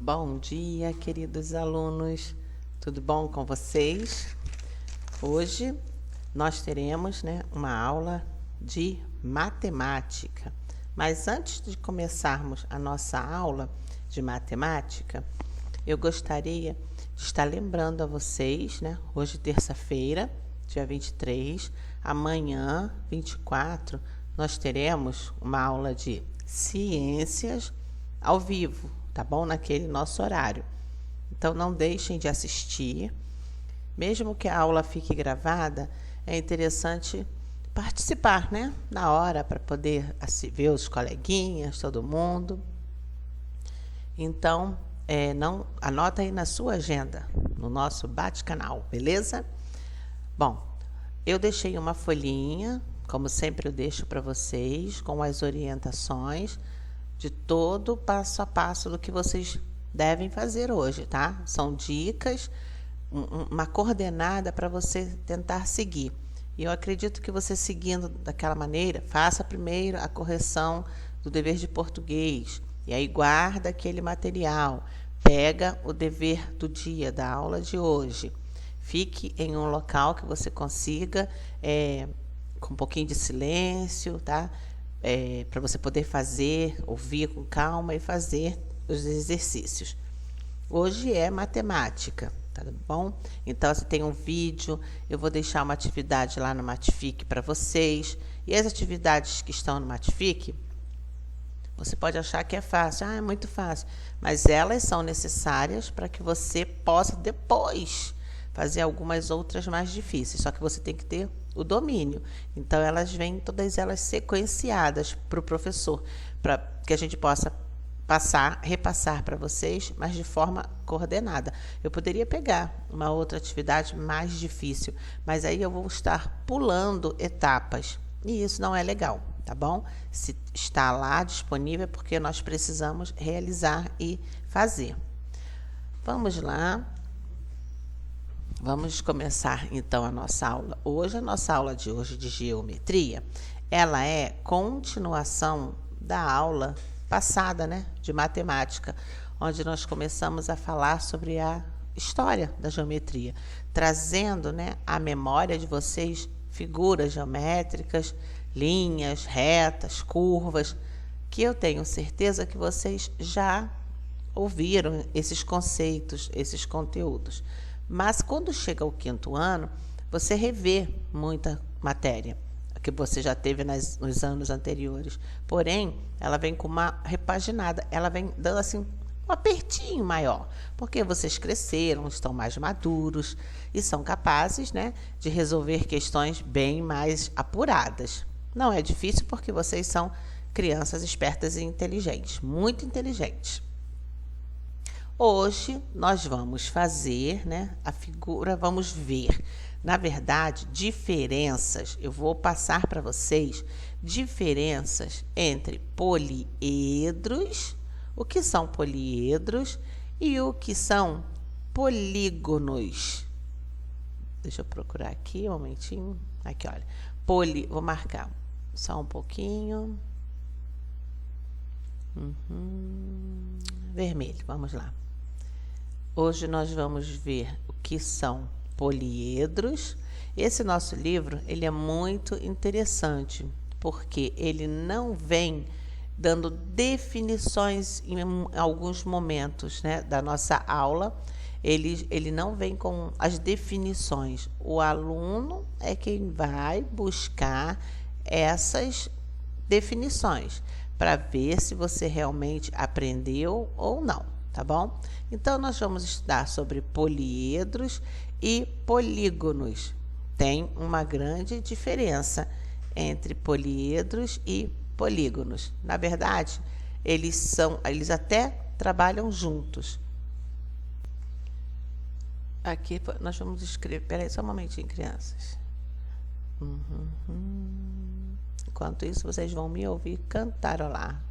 Bom dia, queridos alunos. Tudo bom com vocês? Hoje nós teremos, uma aula de matemática. Mas antes de começarmos a nossa aula de matemática, eu gostaria de estar lembrando a vocês, hoje terça-feira, dia 23, amanhã, 24, nós teremos uma aula de ciências ao vivo, tá bom? Naquele nosso horário. Então, não deixem de assistir. Mesmo que a aula fique gravada, é interessante participar, na hora, para poder ver os coleguinhas, todo mundo. Então, anota aí na sua agenda, no nosso bate-canal, beleza? Bom, eu deixei uma folhinha, como sempre eu deixo para vocês, com as orientações de todo passo a passo do que vocês devem fazer hoje, tá? São dicas, uma coordenada para você tentar seguir. E eu acredito que você seguindo daquela maneira, faça primeiro a correção do dever de português, e aí guarda aquele material, pega o dever do dia, da aula de hoje, fique em um local que você consiga, com um pouquinho de silêncio, tá? Para você poder ouvir com calma e fazer os exercícios. Hoje é matemática, tá bom? Então, você tem um vídeo, eu vou deixar uma atividade lá no Matific para vocês. E as atividades que estão no Matific, você pode achar que é fácil. É muito fácil. Mas elas são necessárias para que você possa depois fazer algumas outras mais difíceis. Só que você tem que ter o domínio. Então, todas elas sequenciadas para o professor, para que a gente possa repassar para vocês, mas de forma coordenada. Eu poderia pegar uma outra atividade mais difícil, mas aí eu vou estar pulando etapas, e isso não é legal, tá bom? Se está lá disponível é porque nós precisamos realizar e fazer. Vamos lá. Vamos começar, então, a nossa aula. Hoje, a nossa aula de hoje de geometria, ela é continuação da aula passada, de matemática, onde nós começamos a falar sobre a história da geometria, trazendo, à memória de vocês figuras geométricas, linhas, retas, curvas, que eu tenho certeza que vocês já ouviram esses conceitos, esses conteúdos. Mas quando chega ao 5º ano, você revê muita matéria que você já teve nos anos anteriores. Porém, ela vem com uma repaginada, ela vem dando assim um apertinho maior, porque vocês cresceram, estão mais maduros e são capazes, de resolver questões bem mais apuradas. Não é difícil porque vocês são crianças espertas e inteligentes, muito inteligentes. Hoje, nós vamos fazer, a figura, vamos ver, na verdade, diferenças. Eu vou passar para vocês diferenças entre poliedros, o que são poliedros e o que são polígonos. Deixa eu procurar aqui um momentinho. Aqui, olha. Vou marcar só um pouquinho. Vermelho, vamos lá. Hoje nós vamos ver o que são poliedros. Esse nosso livro, ele é muito interessante, porque ele não vem dando definições em alguns momentos, da nossa aula. Ele não vem com as definições. O aluno é quem vai buscar essas definições, para ver se você realmente aprendeu ou não, tá bom? Então, nós vamos estudar sobre poliedros e polígonos. Tem uma grande diferença entre poliedros e polígonos. Na verdade, eles até trabalham juntos. Aqui nós vamos escrever. Peraí, só um momentinho, crianças. Enquanto isso, vocês vão me ouvir cantarolar.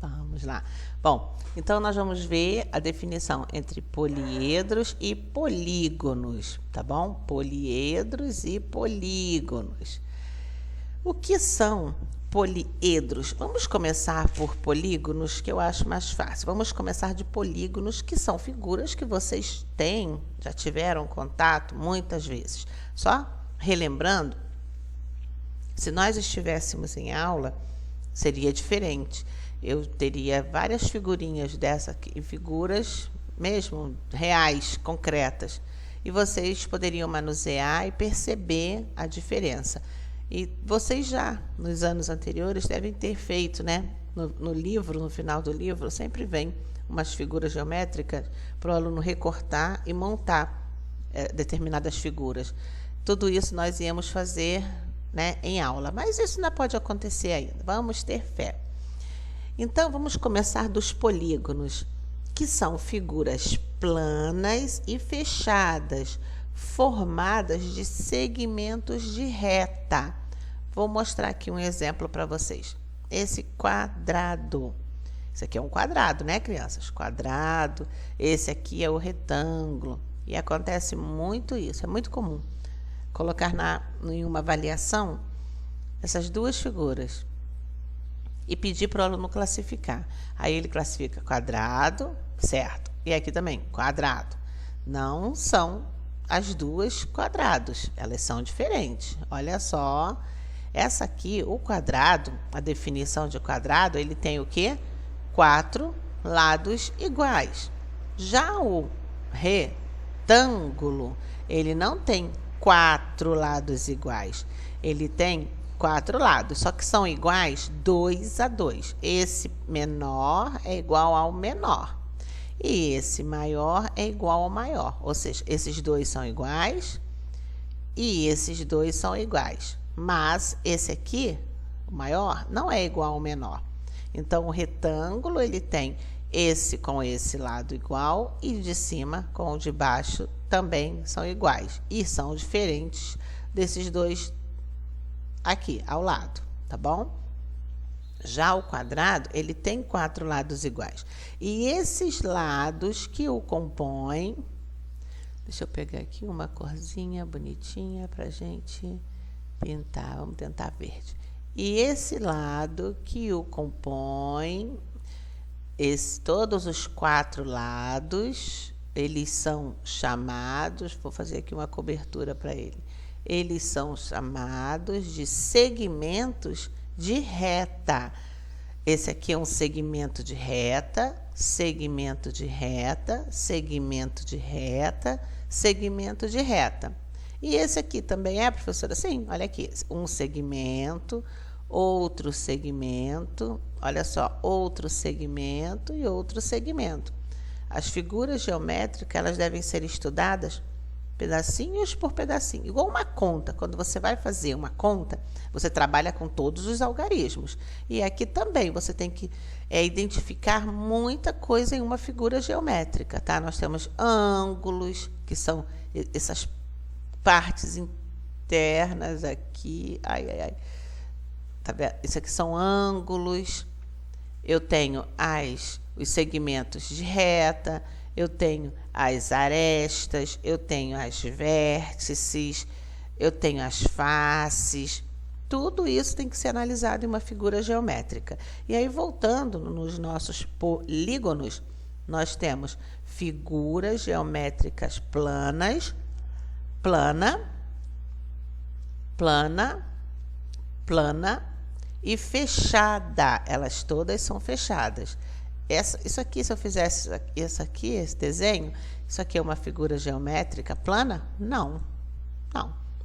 Vamos lá. Bom, então nós vamos ver a definição entre poliedros e polígonos, tá bom? Poliedros e polígonos. O que são poliedros? Vamos começar por polígonos, que eu acho mais fácil. Vamos começar de polígonos, que são figuras que vocês têm, já tiveram contato muitas vezes. Só relembrando, se nós estivéssemos em aula, seria diferente. Eu teria várias figurinhas dessa aqui, figuras mesmo reais, concretas, e vocês poderiam manusear e perceber a diferença. E vocês já, nos anos anteriores, devem ter feito, né? No livro, no final do livro, sempre vem umas figuras geométricas para o aluno recortar e montar determinadas figuras. Tudo isso nós íamos fazer, né, em aula, mas isso não pode acontecer ainda. Vamos ter fé. Então, vamos começar dos polígonos, que são figuras planas e fechadas, formadas de segmentos de reta. Vou mostrar aqui um exemplo para vocês. Esse quadrado. Isso aqui é um quadrado, né, crianças? Quadrado. Esse aqui é o retângulo. E acontece muito isso, é muito comum. Colocar em uma avaliação essas duas figuras e pedir para o aluno classificar. Aí ele classifica quadrado, certo. E aqui também, quadrado. Não são as duas quadrados, elas são diferentes. Olha só, essa aqui, o quadrado, a definição de quadrado, ele tem o quê? 4 lados iguais. Já o retângulo, ele não tem 4 lados iguais. Ele tem 4 lados, só que são iguais 2 a 2. Esse menor é igual ao menor. E esse maior é igual ao maior. Ou seja, esses dois são iguais e esses dois são iguais. Mas esse aqui, o maior, não é igual ao menor. Então, o retângulo, ele tem esse com esse lado igual e de cima com o de baixo também são iguais. E são diferentes desses dois aqui ao lado, tá bom? Já o quadrado, ele tem 4 lados iguais. E esses lados que o compõem... Deixa eu pegar aqui uma corzinha bonitinha para a gente pintar. Vamos tentar verde. E esse lado que o compõe, todos os 4 lados, eles são chamados... Vou fazer aqui uma cobertura para ele. Eles são chamados de segmentos de reta. Esse aqui é um segmento de reta, segmento de reta, segmento de reta, segmento de reta. E esse aqui também é, professora? Sim, olha aqui, um segmento, outro segmento, olha só, outro segmento e outro segmento. As figuras geométricas, elas devem ser estudadas pedacinhos por pedacinho, igual uma conta. Quando você vai fazer uma conta, você trabalha com todos os algarismos. E aqui também você tem que identificar muita coisa em uma figura geométrica, tá? Nós temos ângulos, que são essas partes internas aqui. Tá vendo? Isso aqui são ângulos. Eu tenho os segmentos de reta, eu tenho as arestas, eu tenho as vértices, eu tenho as faces. Tudo isso tem que ser analisado em uma figura geométrica. E aí, voltando nos nossos polígonos, nós temos figuras geométricas planas, plana e fechada. Elas todas são fechadas. Isso aqui, se eu fizesse esse desenho, isso aqui é uma figura geométrica plana? Não.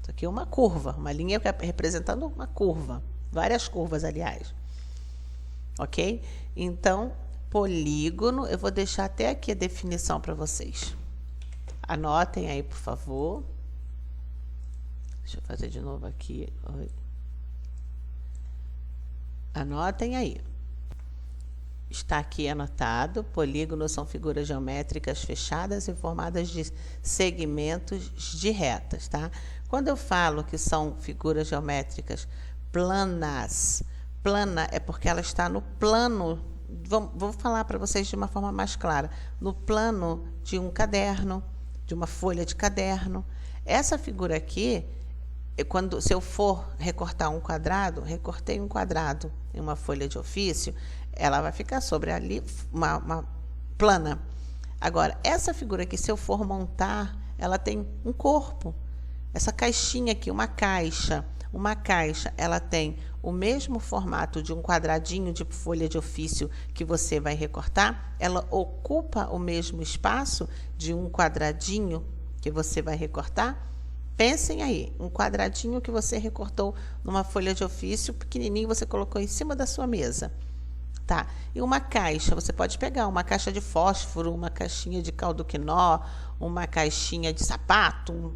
Isso aqui é uma curva, uma linha representando uma curva. Várias curvas, aliás. Ok? Então, polígono, eu vou deixar até aqui a definição para vocês. Anotem aí, por favor. Deixa eu fazer de novo aqui. Anotem aí. Está aqui anotado, polígonos são figuras geométricas fechadas e formadas de segmentos de retas, tá? Quando eu falo que são figuras geométricas planas, plana é porque ela está no plano, vou falar para vocês de uma forma mais clara, no plano de um caderno, de uma folha de caderno. Essa figura aqui, se eu for recortar um quadrado, recortei um quadrado em uma folha de ofício, ela vai ficar sobre ali uma plana. Agora, essa figura aqui, se eu for montar, ela tem um corpo. Essa caixinha aqui, uma caixa, ela tem o mesmo formato de um quadradinho de folha de ofício que você vai recortar, ela ocupa o mesmo espaço de um quadradinho que você vai recortar. Pensem aí, um quadradinho que você recortou numa folha de ofício pequenininho, você colocou em cima da sua mesa. Tá? E uma caixa, você pode pegar uma caixa de fósforo, uma caixinha de caldo quinó, uma caixinha de sapato.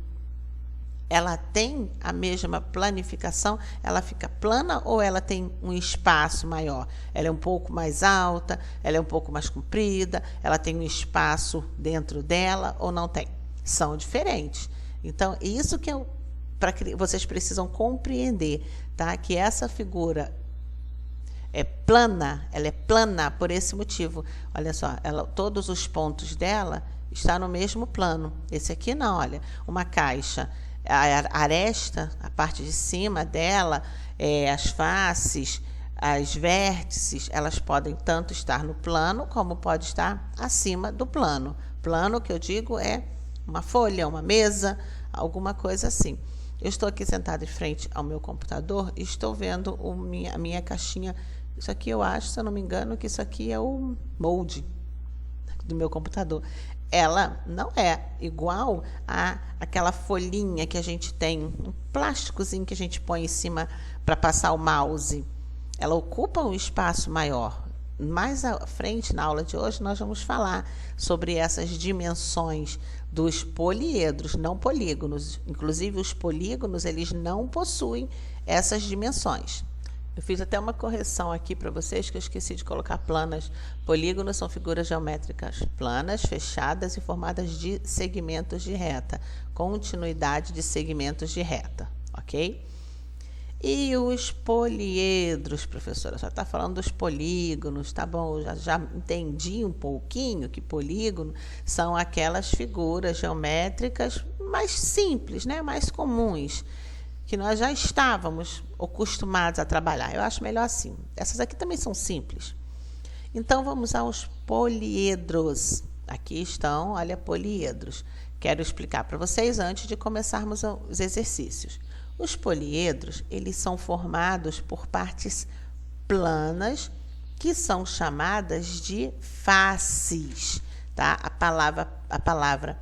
Ela tem a mesma planificação? Ela fica plana ou ela tem um espaço maior? Ela é um pouco mais alta, ela é um pouco mais comprida, ela tem um espaço dentro dela ou não tem? São diferentes. Então, isso que vocês precisam compreender, tá? Que essa figura ela é plana por esse motivo. Olha só, todos os pontos dela estão no mesmo plano. Esse aqui não, olha, uma caixa, a aresta, a parte de cima dela, as faces, as vértices, elas podem tanto estar no plano, como pode estar acima do plano. Plano, que eu digo, é uma folha, uma mesa, alguma coisa assim. Eu estou aqui sentada em frente ao meu computador e estou vendo a minha caixinha. Isso aqui eu acho, se eu não me engano, que isso aqui é o molde do meu computador. Ela não é igual àquela folhinha que a gente tem, um plásticozinho que a gente põe em cima para passar o mouse. Ela ocupa um espaço maior. Mais à frente, na aula de hoje, nós vamos falar sobre essas dimensões dos poliedros, não polígonos. Inclusive, os polígonos, eles não possuem essas dimensões. Eu fiz até uma correção aqui para vocês, que eu esqueci de colocar planas. Polígonos são figuras geométricas planas, fechadas e formadas de segmentos de reta, continuidade de segmentos de reta, ok? E os poliedros, professora? Só está falando dos polígonos, tá bom? Já entendi um pouquinho que polígono são aquelas figuras geométricas mais simples, né? Mais comuns, que nós já estávamos acostumados a trabalhar. Eu acho melhor assim. Essas aqui também são simples. Então, vamos aos poliedros. Aqui estão, olha, poliedros. Quero explicar para vocês antes de começarmos os exercícios. Os poliedros, eles são formados por partes planas que são chamadas de faces, tá? A palavra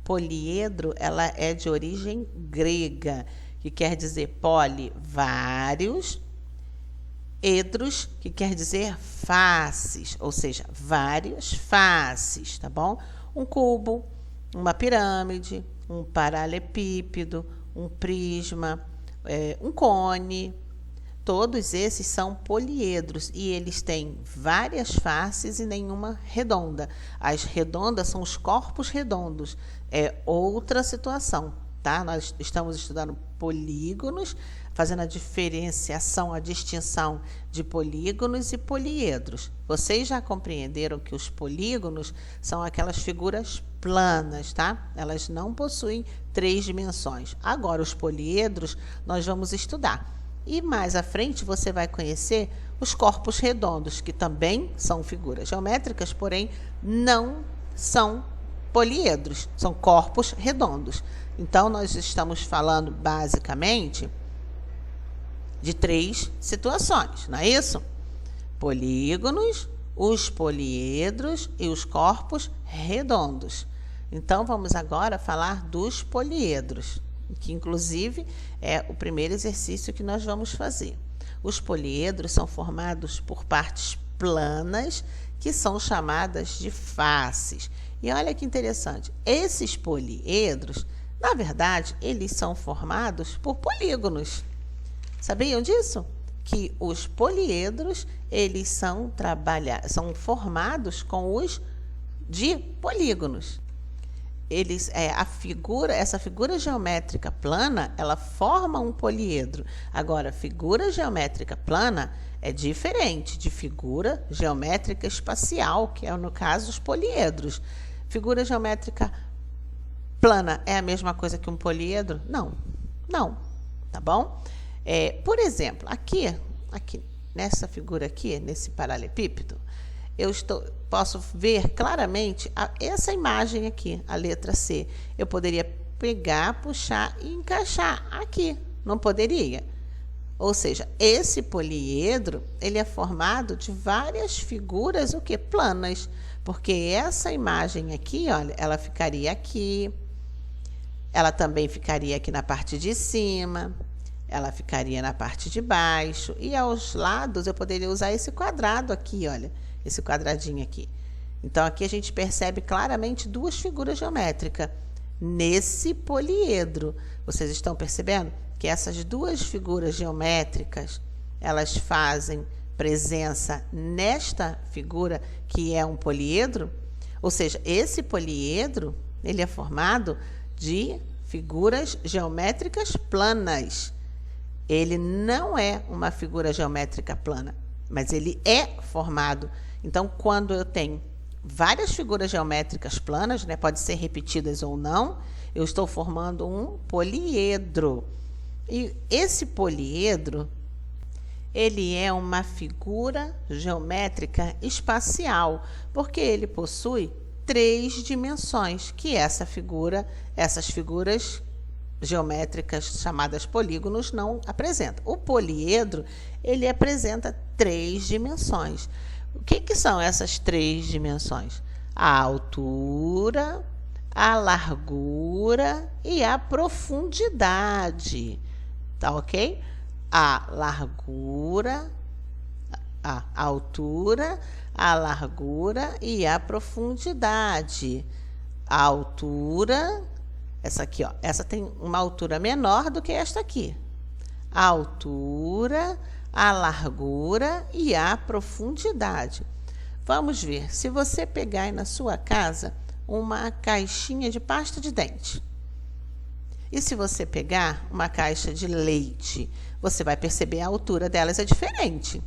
poliedro, ela é de origem grega, que quer dizer poli, vários, edros, que quer dizer faces, ou seja, várias faces, tá bom? Um cubo, uma pirâmide, um paralelepípedo, um prisma, um cone, todos esses são poliedros e eles têm várias faces e nenhuma redonda. As redondas são os corpos redondos, é outra situação, tá? Nós estamos estudando polígonos, fazendo a diferenciação, a distinção de polígonos e poliedros. Vocês já compreenderam que os polígonos são aquelas figuras planas, tá? Elas não possuem 3 dimensões. Agora, os poliedros nós vamos estudar. E mais à frente você vai conhecer os corpos redondos, que também são figuras geométricas, porém não são poliedros, são corpos redondos. Então, nós estamos falando basicamente de 3 situações, não é isso? Polígonos, os poliedros e os corpos redondos. Então, vamos agora falar dos poliedros, que inclusive é o primeiro exercício que nós vamos fazer. Os poliedros são formados por partes planas que são chamadas de faces. E olha que interessante, esses poliedros, na verdade, eles são formados por polígonos. Sabiam disso? Que os poliedros, eles são formados com os de polígonos. Essa figura geométrica plana, ela forma um poliedro. Agora, figura geométrica plana é diferente de figura geométrica espacial, que é, no caso, os poliedros. Figura geométrica plana é a mesma coisa que um poliedro? Não, não. tá bom? Por exemplo, aqui nessa figura aqui, nesse paralelepípedo, posso ver claramente essa imagem aqui, a letra C. Eu poderia pegar, puxar e encaixar aqui, não poderia? Ou seja, esse poliedro, ele é formado de várias figuras, o quê? Planas, porque essa imagem aqui, olha, ela ficaria aqui, ela também ficaria aqui na parte de cima, ela ficaria na parte de baixo, e aos lados eu poderia usar esse quadrado aqui, olha, esse quadradinho aqui. Então, aqui a gente percebe claramente duas figuras geométricas nesse poliedro. Vocês estão percebendo que essas duas figuras geométricas, elas fazem presença nesta figura que é um poliedro? Ou seja, esse poliedro, ele é formado de figuras geométricas planas. Ele não é uma figura geométrica plana, mas ele é formado. Então, quando eu tenho várias figuras geométricas planas, né, pode ser repetidas ou não, eu estou formando um poliedro. E esse poliedro, ele é uma figura geométrica espacial, porque ele possui 3 dimensões, que essas figuras geométricas chamadas polígonos não apresentam. O poliedro, ele apresenta 3 dimensões. O que são essas 3 dimensões? A altura, a largura e a profundidade. Tá ok? A largura, a altura, a largura e a profundidade. A altura, essa aqui, ó, essa tem uma altura menor do que esta aqui. A altura, a largura e a profundidade. Vamos ver, se você pegar aí na sua casa uma caixinha de pasta de dente, e se você pegar uma caixa de leite, você vai perceber a altura delas é diferente.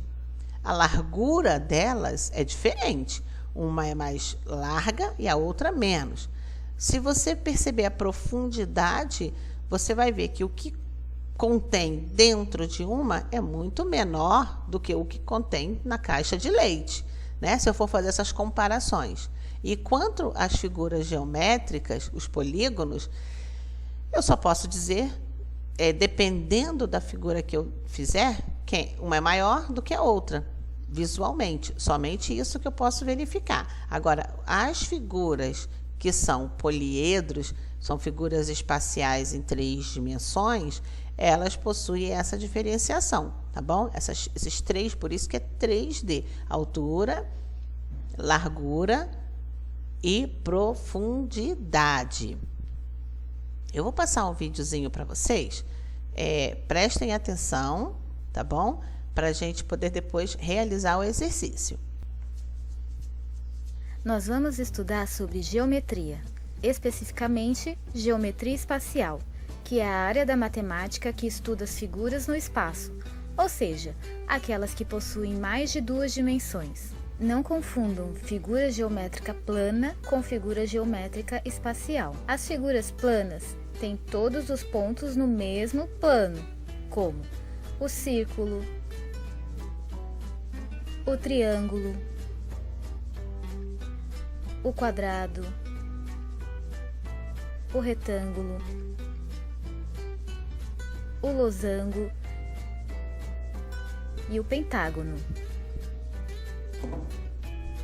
A largura delas é diferente. Uma é mais larga e a outra menos. Se você perceber a profundidade, você vai ver que o que contém dentro de uma é muito menor do que o que contém na caixa de leite, né? Se eu for fazer essas comparações. E quanto às figuras geométricas, os polígonos, eu só posso dizer, dependendo da figura que eu fizer, que uma é maior do que a outra, visualmente. Somente isso que eu posso verificar. Agora, as figuras que são poliedros, são figuras espaciais em 3 dimensões, elas possuem essa diferenciação, tá bom? Esses 3, por isso que é 3D. Altura, largura e profundidade. Eu vou passar um videozinho para vocês, prestem atenção, tá bom? Para a gente poder depois realizar o exercício. Nós vamos estudar sobre geometria, especificamente geometria espacial, que é a área da matemática que estuda as figuras no espaço, ou seja, aquelas que possuem mais de 2 dimensões. Não confundam figura geométrica plana com figura geométrica espacial. As figuras planas têm todos os pontos no mesmo plano, como o círculo, o triângulo, o quadrado, o retângulo, o losango e o pentágono.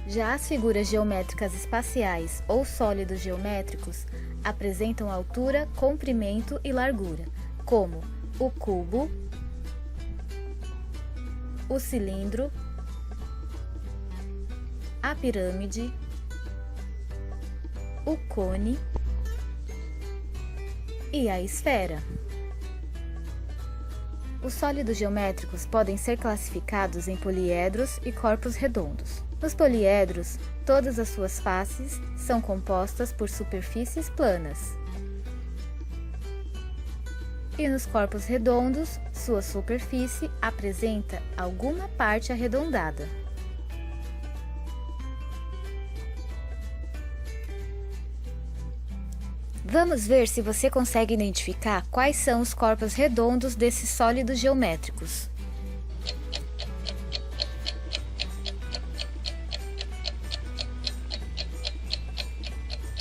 Já as figuras geométricas espaciais ou sólidos geométricos apresentam altura, comprimento e largura, como o cubo, o cilindro, a pirâmide, o cone e a esfera. Os sólidos geométricos podem ser classificados em poliedros e corpos redondos. Nos poliedros, todas as suas faces são compostas por superfícies planas. E nos corpos redondos, sua superfície apresenta alguma parte arredondada. Vamos ver se você consegue identificar quais são os corpos redondos desses sólidos geométricos.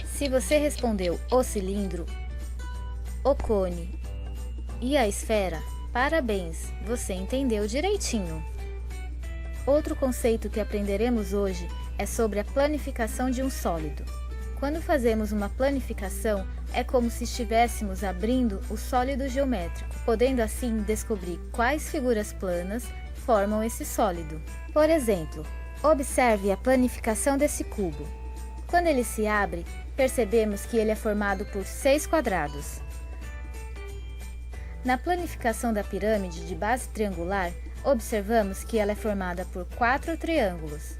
Se você respondeu o cilindro, o cone e a esfera, parabéns, você entendeu direitinho. Outro conceito que aprenderemos hoje é sobre a planificação de um sólido. Quando fazemos uma planificação, é como se estivéssemos abrindo o sólido geométrico, podendo assim descobrir quais figuras planas formam esse sólido. Por exemplo, observe a planificação desse cubo. Quando ele se abre, percebemos que ele é formado por 6 quadrados. Na planificação da pirâmide de base triangular, observamos que ela é formada por 4 triângulos.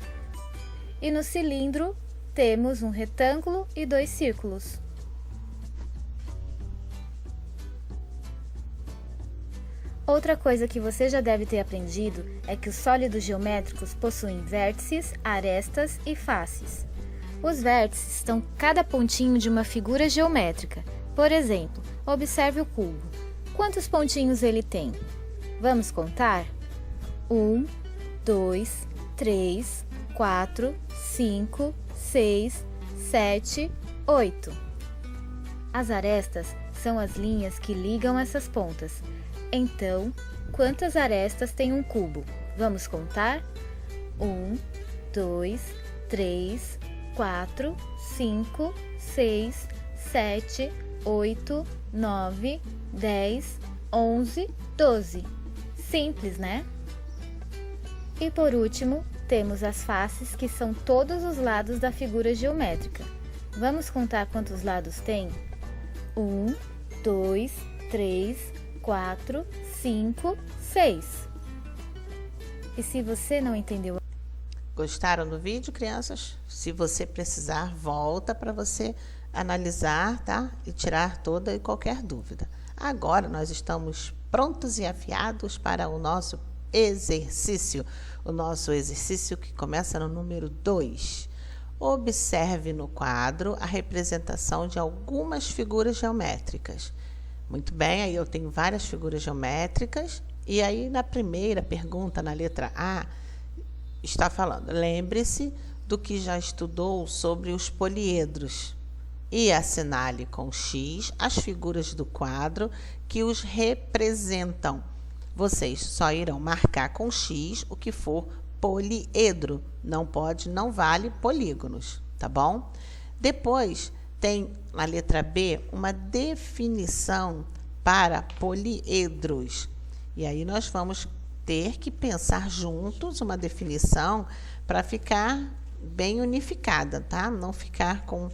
E no cilindro, temos um retângulo e 2 círculos. Outra coisa que você já deve ter aprendido é que os sólidos geométricos possuem vértices, arestas e faces. Os vértices estão cada pontinho de uma figura geométrica. Por exemplo, observe o cubo. Quantos pontinhos ele tem? Vamos contar? 1, 2, 3, 4, 5, 6, 7, 8. As arestas são as linhas que ligam essas pontas. Então, quantas arestas tem um cubo? Vamos contar? 1, 2, 3, 4, 5, 6, 7, 8, 9, 10, 11, 12. Simples, né? E por último, temos as faces, que são todos os lados da figura geométrica. Vamos contar quantos lados tem? 1, 2, 3, 4, 5, 6. E se você não entendeu... Gostaram do vídeo, crianças? Se você precisar, volta para você analisar, tá? E tirar toda e qualquer dúvida. Agora nós estamos prontos e afiados para o nosso exercício. O nosso exercício que começa no número 2. Observe no quadro a representação de algumas figuras geométricas. Muito bem, aí eu tenho várias figuras geométricas. E aí na primeira pergunta, na letra A, está falando, lembre-se do que já estudou sobre os poliedros e assinale com X as figuras do quadro que os representam. Vocês só irão marcar com X o que for poliedro, não vale polígonos, tá bom? Depois tem na letra B uma definição para poliedros. E aí nós vamos ter que pensar juntos uma definição para ficar bem unificada, tá? Não ficar com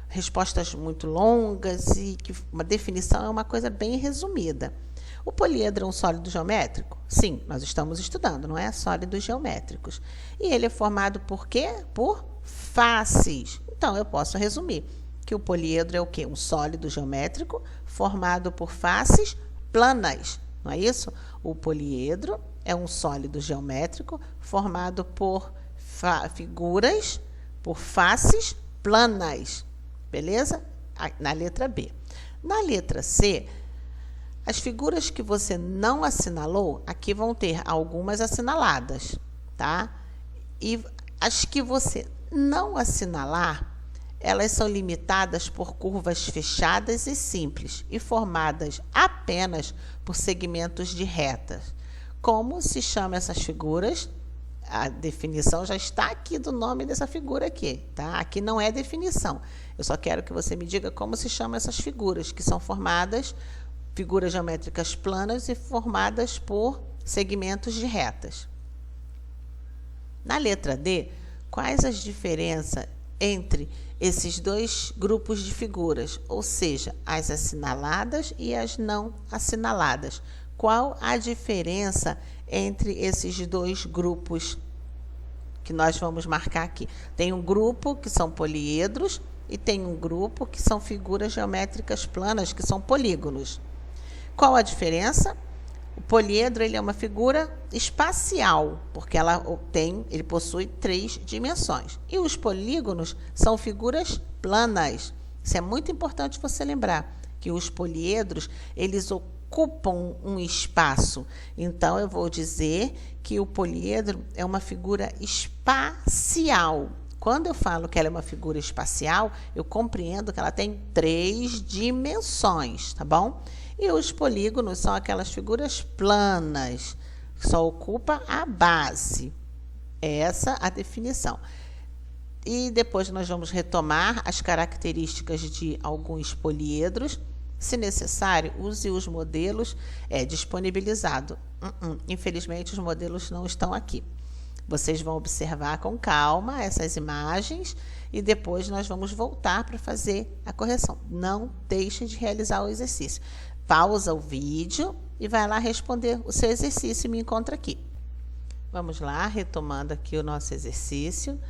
respostas muito longas e que uma definição é uma coisa bem resumida. O poliedro é um sólido geométrico? Sim, nós estamos estudando, não é? Sólidos geométricos. E ele é formado por quê? Por faces. Então, eu posso resumir que o poliedro é o quê? Um sólido geométrico formado por faces planas, não é isso? O poliedro é um sólido geométrico formado por figuras, por faces planas, beleza? Na letra B. Na letra C, as figuras que você não assinalou, aqui vão ter algumas assinaladas, tá? E as que você não assinalar, elas são limitadas por curvas fechadas e simples e formadas apenas por segmentos de retas. Como se chama essas figuras? A definição já está aqui do nome dessa figura aqui, tá? Aqui não é definição. Eu só quero que você me diga como se chamam essas figuras, que são formadas, figuras geométricas planas e formadas por segmentos de retas. Na letra D, quais as diferenças entre esses dois grupos de figuras, ou seja, as assinaladas e as não assinaladas? Qual a diferença entre esses dois grupos que nós vamos marcar aqui? Tem um grupo que são poliedros e tem um grupo que são figuras geométricas planas, que são polígonos. Qual a diferença? O poliedro ele é uma figura espacial, porque ele possui 3 dimensões. E os polígonos são figuras planas. Isso é muito importante você lembrar, que os poliedros, eles ocupam um espaço. Então, eu vou dizer que o poliedro é uma figura espacial. Quando eu falo que ela é uma figura espacial, eu compreendo que ela tem 3 dimensões, tá bom? E os polígonos são aquelas figuras planas, que só ocupa a base. Essa a definição. E depois nós vamos retomar as características de alguns poliedros. Se necessário, use os modelos disponibilizados. Infelizmente, os modelos não estão aqui. Vocês vão observar com calma essas imagens e depois nós vamos voltar para fazer a correção. Não deixe de realizar o exercício. Pausa o vídeo e vai lá responder o seu exercício e me encontra aqui. Vamos lá, retomando aqui o nosso exercício.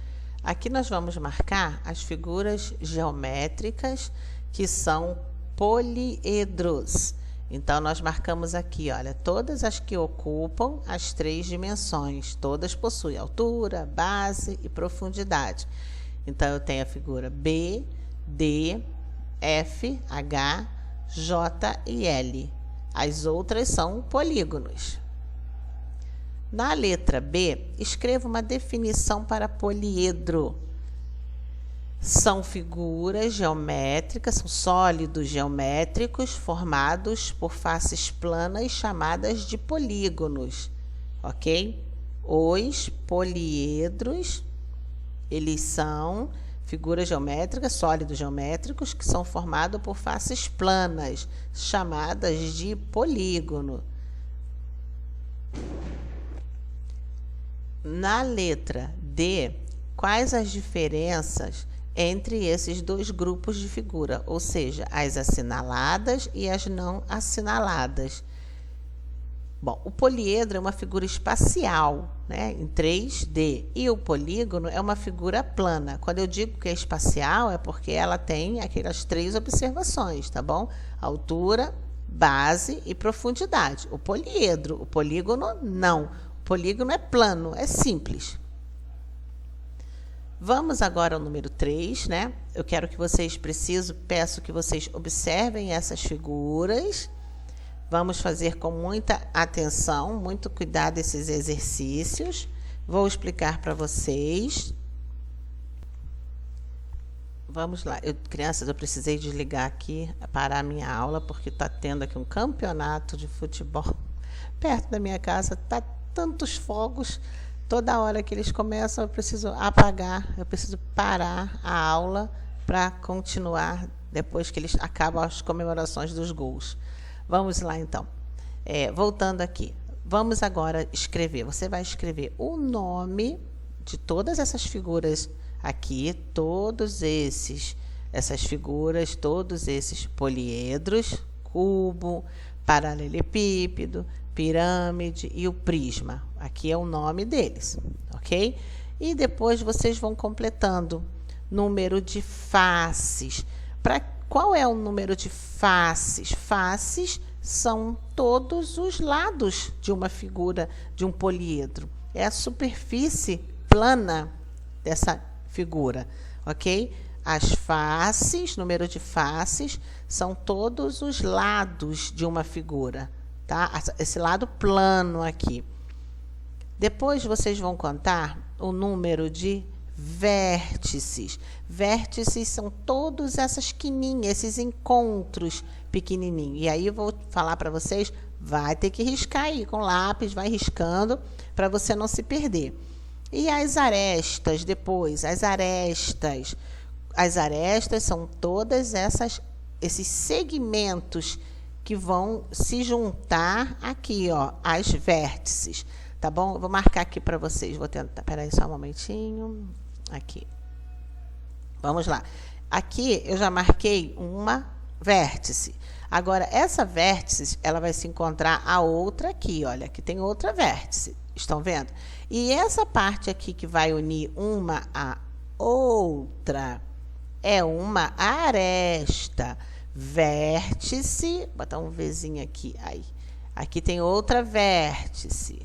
Aqui nós vamos marcar as figuras geométricas que são poliedros. Então, nós marcamos aqui, olha, todas as que ocupam as 3 dimensões. Todas possuem altura, base e profundidade. Então, eu tenho a figura B, D, F, H, J e L. As outras são polígonos. Na letra B, escreva uma definição para poliedro. São figuras geométricas, são sólidos geométricos formados por faces planas chamadas de polígonos, ok? Os poliedros, eles são figuras geométricas, sólidos geométricos, que são formados por faces planas chamadas de polígono. Na letra D, quais as diferenças entre esses 2 grupos de figura, ou seja, as assinaladas e as não assinaladas? Bom, o poliedro é uma figura espacial, né, em 3D, e o polígono é uma figura plana. Quando eu digo que é espacial, é porque ela tem aquelas 3 observações, tá bom? Altura, base e profundidade. O poliedro, o polígono, não. O polígono é plano, é simples. Vamos agora ao número 3, né? Eu quero que vocês peço que vocês observem essas figuras. Vamos fazer com muita atenção, muito cuidado esses exercícios. Vou explicar para vocês. Vamos lá. Crianças, eu precisei desligar aqui, parar a minha aula, porque está tendo aqui um campeonato de futebol perto da minha casa. Está tantos fogos. Toda hora que eles começam, eu preciso apagar, eu preciso parar a aula para continuar depois que eles acabam as comemorações dos gols. Vamos lá, então. Voltando aqui. Vamos agora escrever. Você vai escrever o nome de todas essas figuras aqui, essas figuras, todos esses poliedros, cubo, paralelepípedo, pirâmide e o prisma. Aqui é o nome deles, ok? E depois vocês vão completando número de faces. Qual é o número de faces? Faces são todos os lados de uma figura, de um poliedro. É a superfície plana dessa figura, ok? As faces, número de faces, são todos os lados de uma figura, tá? Esse lado plano aqui. Depois vocês vão contar o número de vértices. Vértices são todas essas quininhas, esses encontros pequenininhos. E aí eu vou falar para vocês, vai ter que riscar aí com lápis, vai riscando para você não se perder. E as arestas depois, as arestas são todas esses segmentos que vão se juntar aqui, ó, as vértices. Tá bom? Eu vou marcar aqui para vocês. Vou tentar. Peraí, só um momentinho. Aqui. Vamos lá. Aqui eu já marquei uma vértice. Agora, essa vértice, ela vai se encontrar a outra aqui. Olha, aqui tem outra vértice. Estão vendo? E essa parte aqui que vai unir uma a outra é uma aresta. Vértice. Vou botar um Vzinho aqui. Aí. Aqui tem outra vértice.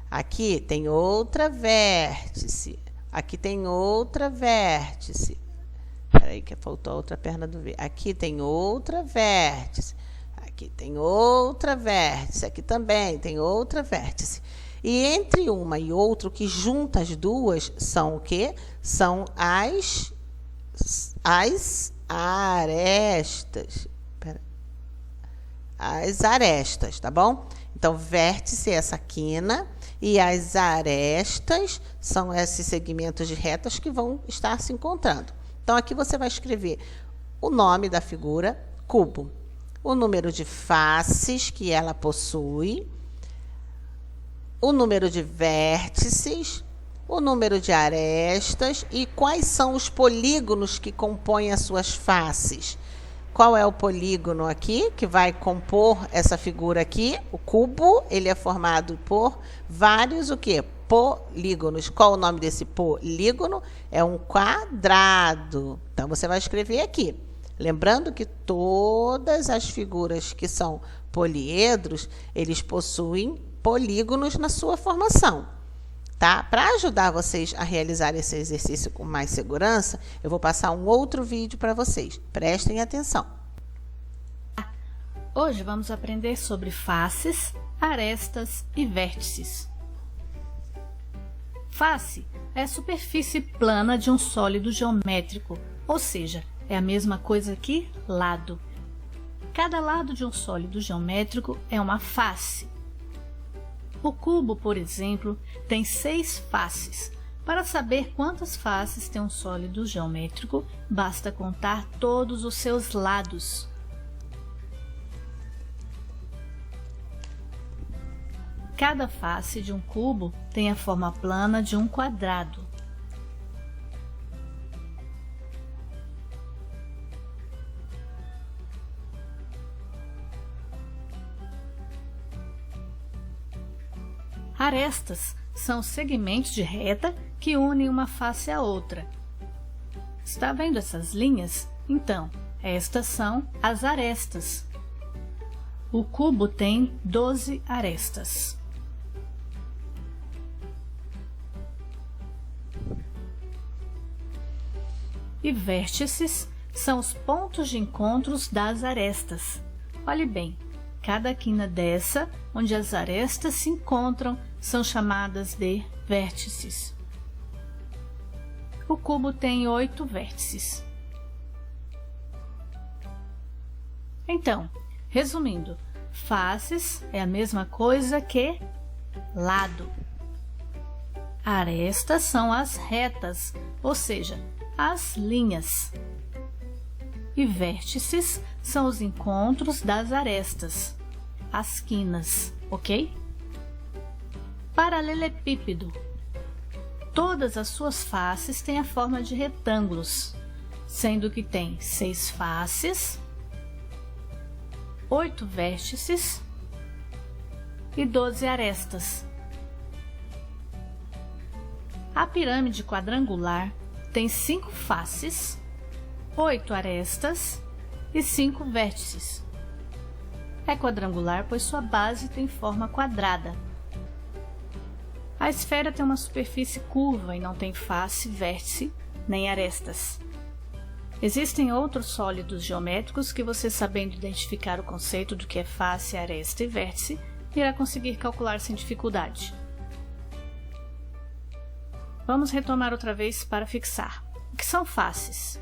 Aqui tem outra vértice. Aqui tem outra vértice. Peraí que faltou a outra perna do V. Aqui tem outra vértice. Aqui tem outra vértice. Aqui também tem outra vértice. E entre uma e outra, o que junta as duas são o quê? São as arestas. As arestas, tá bom? Então, vértice é essa quina e as arestas são esses segmentos de retas que vão estar se encontrando. Então, aqui você vai escrever o nome da figura, cubo, o número de faces que ela possui, o número de vértices, o número de arestas e quais são os polígonos que compõem as suas faces. Qual é o polígono aqui que vai compor essa figura aqui? O cubo, ele é formado por vários o quê? Polígonos. Qual o nome desse polígono? É um quadrado. Então, você vai escrever aqui. Lembrando que todas as figuras que são poliedros, eles possuem polígonos na sua formação. Tá? Para ajudar vocês a realizar esse exercício com mais segurança, eu vou passar um outro vídeo para vocês. Prestem atenção. Hoje vamos aprender sobre faces, arestas e vértices. Face é a superfície plana de um sólido geométrico, ou seja, é a mesma coisa que lado. Cada lado de um sólido geométrico é uma face. O cubo, por exemplo, tem 6 faces. Para saber quantas faces tem um sólido geométrico, basta contar todos os seus lados. Cada face de um cubo tem a forma plana de um quadrado. Arestas são segmentos de reta que unem uma face à outra. Está vendo essas linhas? Então, estas são as arestas. O cubo tem 12 arestas. E vértices são os pontos de encontros das arestas. Olhe bem, cada quina dessa, onde as arestas se encontram, são chamadas de vértices. O cubo tem 8 vértices. Então, resumindo, faces é a mesma coisa que lado. Arestas são as retas, ou seja, as linhas. E vértices são os encontros das arestas, as quinas, ok? Paralelepípedo. Todas as suas faces têm a forma de retângulos, sendo que tem 6 faces, 8 vértices e 12 arestas. A pirâmide quadrangular tem 5 faces, 8 arestas e 5 vértices. É quadrangular pois sua base tem forma quadrada. A esfera tem uma superfície curva e não tem face, vértice nem arestas. Existem outros sólidos geométricos que você, sabendo identificar o conceito do que é face, aresta e vértice, irá conseguir calcular sem dificuldade. Vamos retomar outra vez para fixar. O que são faces?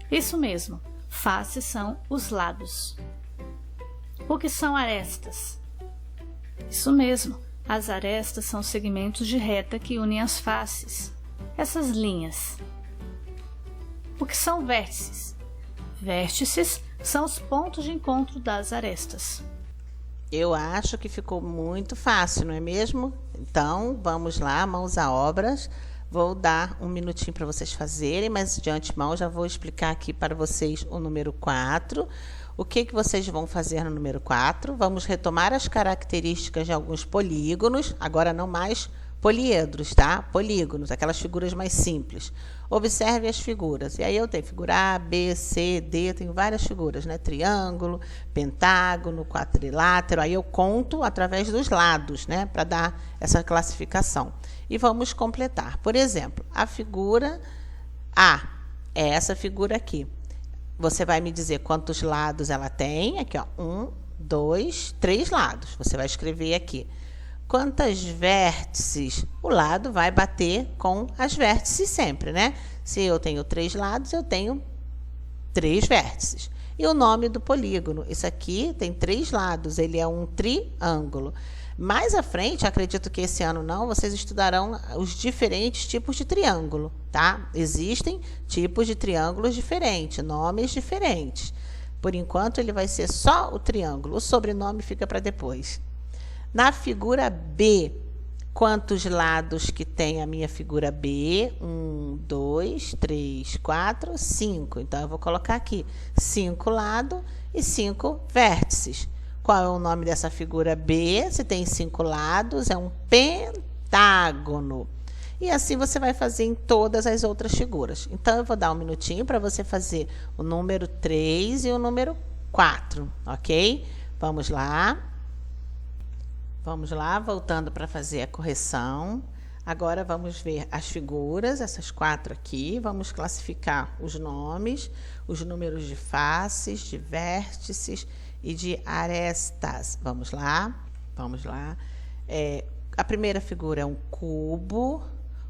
Isso mesmo, faces são os lados. O que são arestas? Isso mesmo, as arestas são segmentos de reta que unem as faces, essas linhas. O que são vértices? Vértices são os pontos de encontro das arestas. Eu acho que ficou muito fácil, não é mesmo? Então, vamos lá, mãos à obras. Vou dar um minutinho para vocês fazerem, mas de antemão já vou explicar aqui para vocês o número 4. O que vocês vão fazer no número 4? Vamos retomar as características de alguns polígonos, agora não mais poliedros, tá? Polígonos, aquelas figuras mais simples. Observe as figuras. E aí eu tenho figura A, B, C, D, tenho várias figuras, né? Triângulo, pentágono, quadrilátero. Aí eu conto através dos lados, né? Para dar essa classificação. E vamos completar. Por exemplo, a figura A é essa figura aqui. Você vai me dizer quantos lados ela tem. Aqui, ó, 1, 2, 3 lados. Você vai escrever aqui. Quantas vértices? O lado vai bater com as vértices sempre, né? Se eu tenho 3 lados, eu tenho 3 vértices. E o nome do polígono? Isso aqui tem 3 lados, ele é um triângulo. Mais à frente, acredito que esse ano não, vocês estudarão os diferentes tipos de triângulo, tá? Existem tipos de triângulos diferentes, nomes diferentes. Por enquanto, ele vai ser só o triângulo. O sobrenome fica para depois. Na figura B, quantos lados que tem a minha figura B? 1, 2, 3, 4, 5. Então, eu vou colocar aqui 5 lados e 5 vértices. Qual é o nome dessa figura B? Se tem 5 lados, é um pentágono. E assim você vai fazer em todas as outras figuras. Então, eu vou dar um minutinho para você fazer o número 3 e o número 4, ok? Vamos lá. Vamos lá, voltando para fazer a correção. Agora, vamos ver as figuras, essas 4 aqui. Vamos classificar os nomes, os números de faces, de vértices e de arestas. Vamos lá, vamos lá. A primeira figura é um cubo,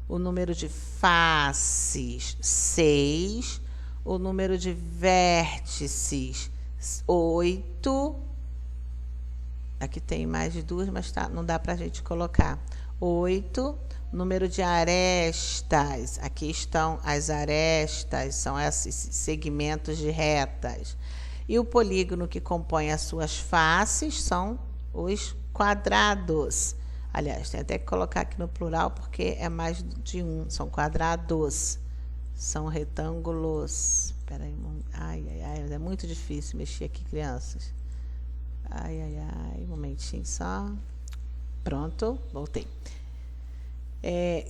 o número de faces, 6, o número de vértices, 8. Aqui tem mais de 2, mas não dá para a gente colocar. 8, número de arestas. Aqui estão as arestas, são esses segmentos de retas. E o polígono que compõe as suas faces são os quadrados. Aliás, tem até que colocar aqui no plural, porque é mais de um. São quadrados. São retângulos. Espera aí. Ai, é muito difícil mexer aqui, crianças. Um momentinho só. Pronto, voltei.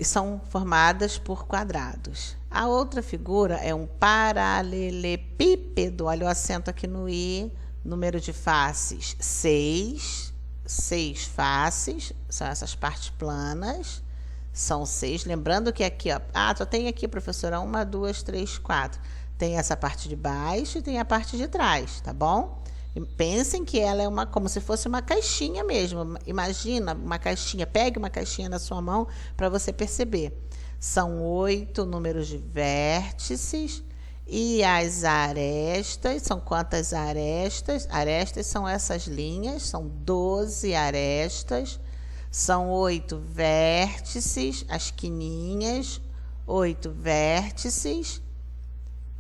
São formadas por quadrados. A outra figura é um paralelepípedo. Olha o acento aqui no I. Número de faces, 6. 6 faces, são essas partes planas. São 6. Lembrando que aqui, ó, só tem aqui, professora, 1, 2, 3, 4. Tem essa parte de baixo e tem a parte de trás, tá bom? Pensem que ela é como se fosse uma caixinha mesmo. Imagina uma caixinha, pegue uma caixinha na sua mão para você perceber. São 8 números de vértices e as arestas, são quantas arestas? Arestas são essas linhas, são 12 arestas, são 8 vértices, as quininhas, 8 vértices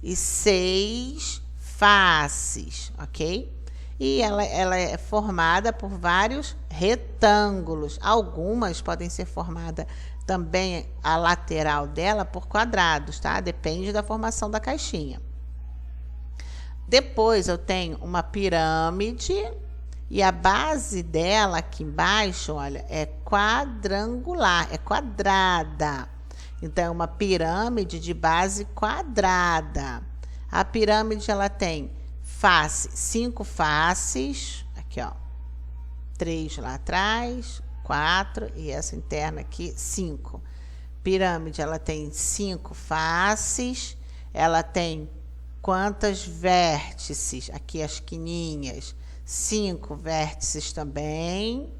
e 6 faces, ok? E ela é formada por vários retângulos. Algumas podem ser formadas também, a lateral dela, por quadrados, tá? Depende da formação da caixinha. Depois eu tenho uma pirâmide e a base dela aqui embaixo, olha, é quadrangular, é quadrada. Então, é uma pirâmide de base quadrada. A pirâmide, ela tem 5 faces, aqui, ó, 3 lá atrás, 4, e essa interna aqui, 5. Pirâmide, ela tem 5 faces, ela tem quantas vértices? Aqui as quininhas, 5 vértices também,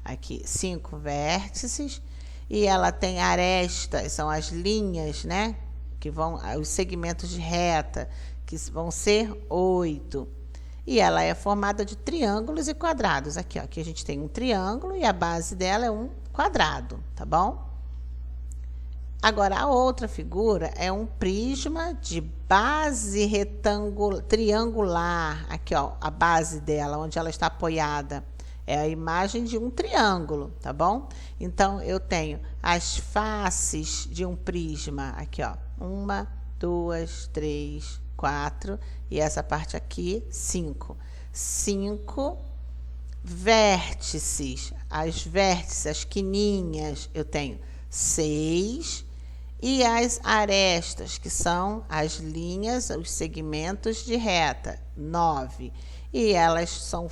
aqui, 5 vértices, e ela tem arestas, são as linhas, né? Que vão, os segmentos de reta, que vão ser 8. E ela é formada de triângulos e quadrados. Aqui, ó, aqui a gente tem um triângulo e a base dela é um quadrado, tá bom? Agora, a outra figura é um prisma de base triangular. Aqui, ó, a base dela, onde ela está apoiada, é a imagem de um triângulo, tá bom? Então, eu tenho as faces de um prisma, aqui, ó, 1, 2, 3, 4, e essa parte aqui, 5. 5 vértices, as vértices, as quininhas, eu tenho 6. E as arestas, que são as linhas, os segmentos de reta, 9. E elas são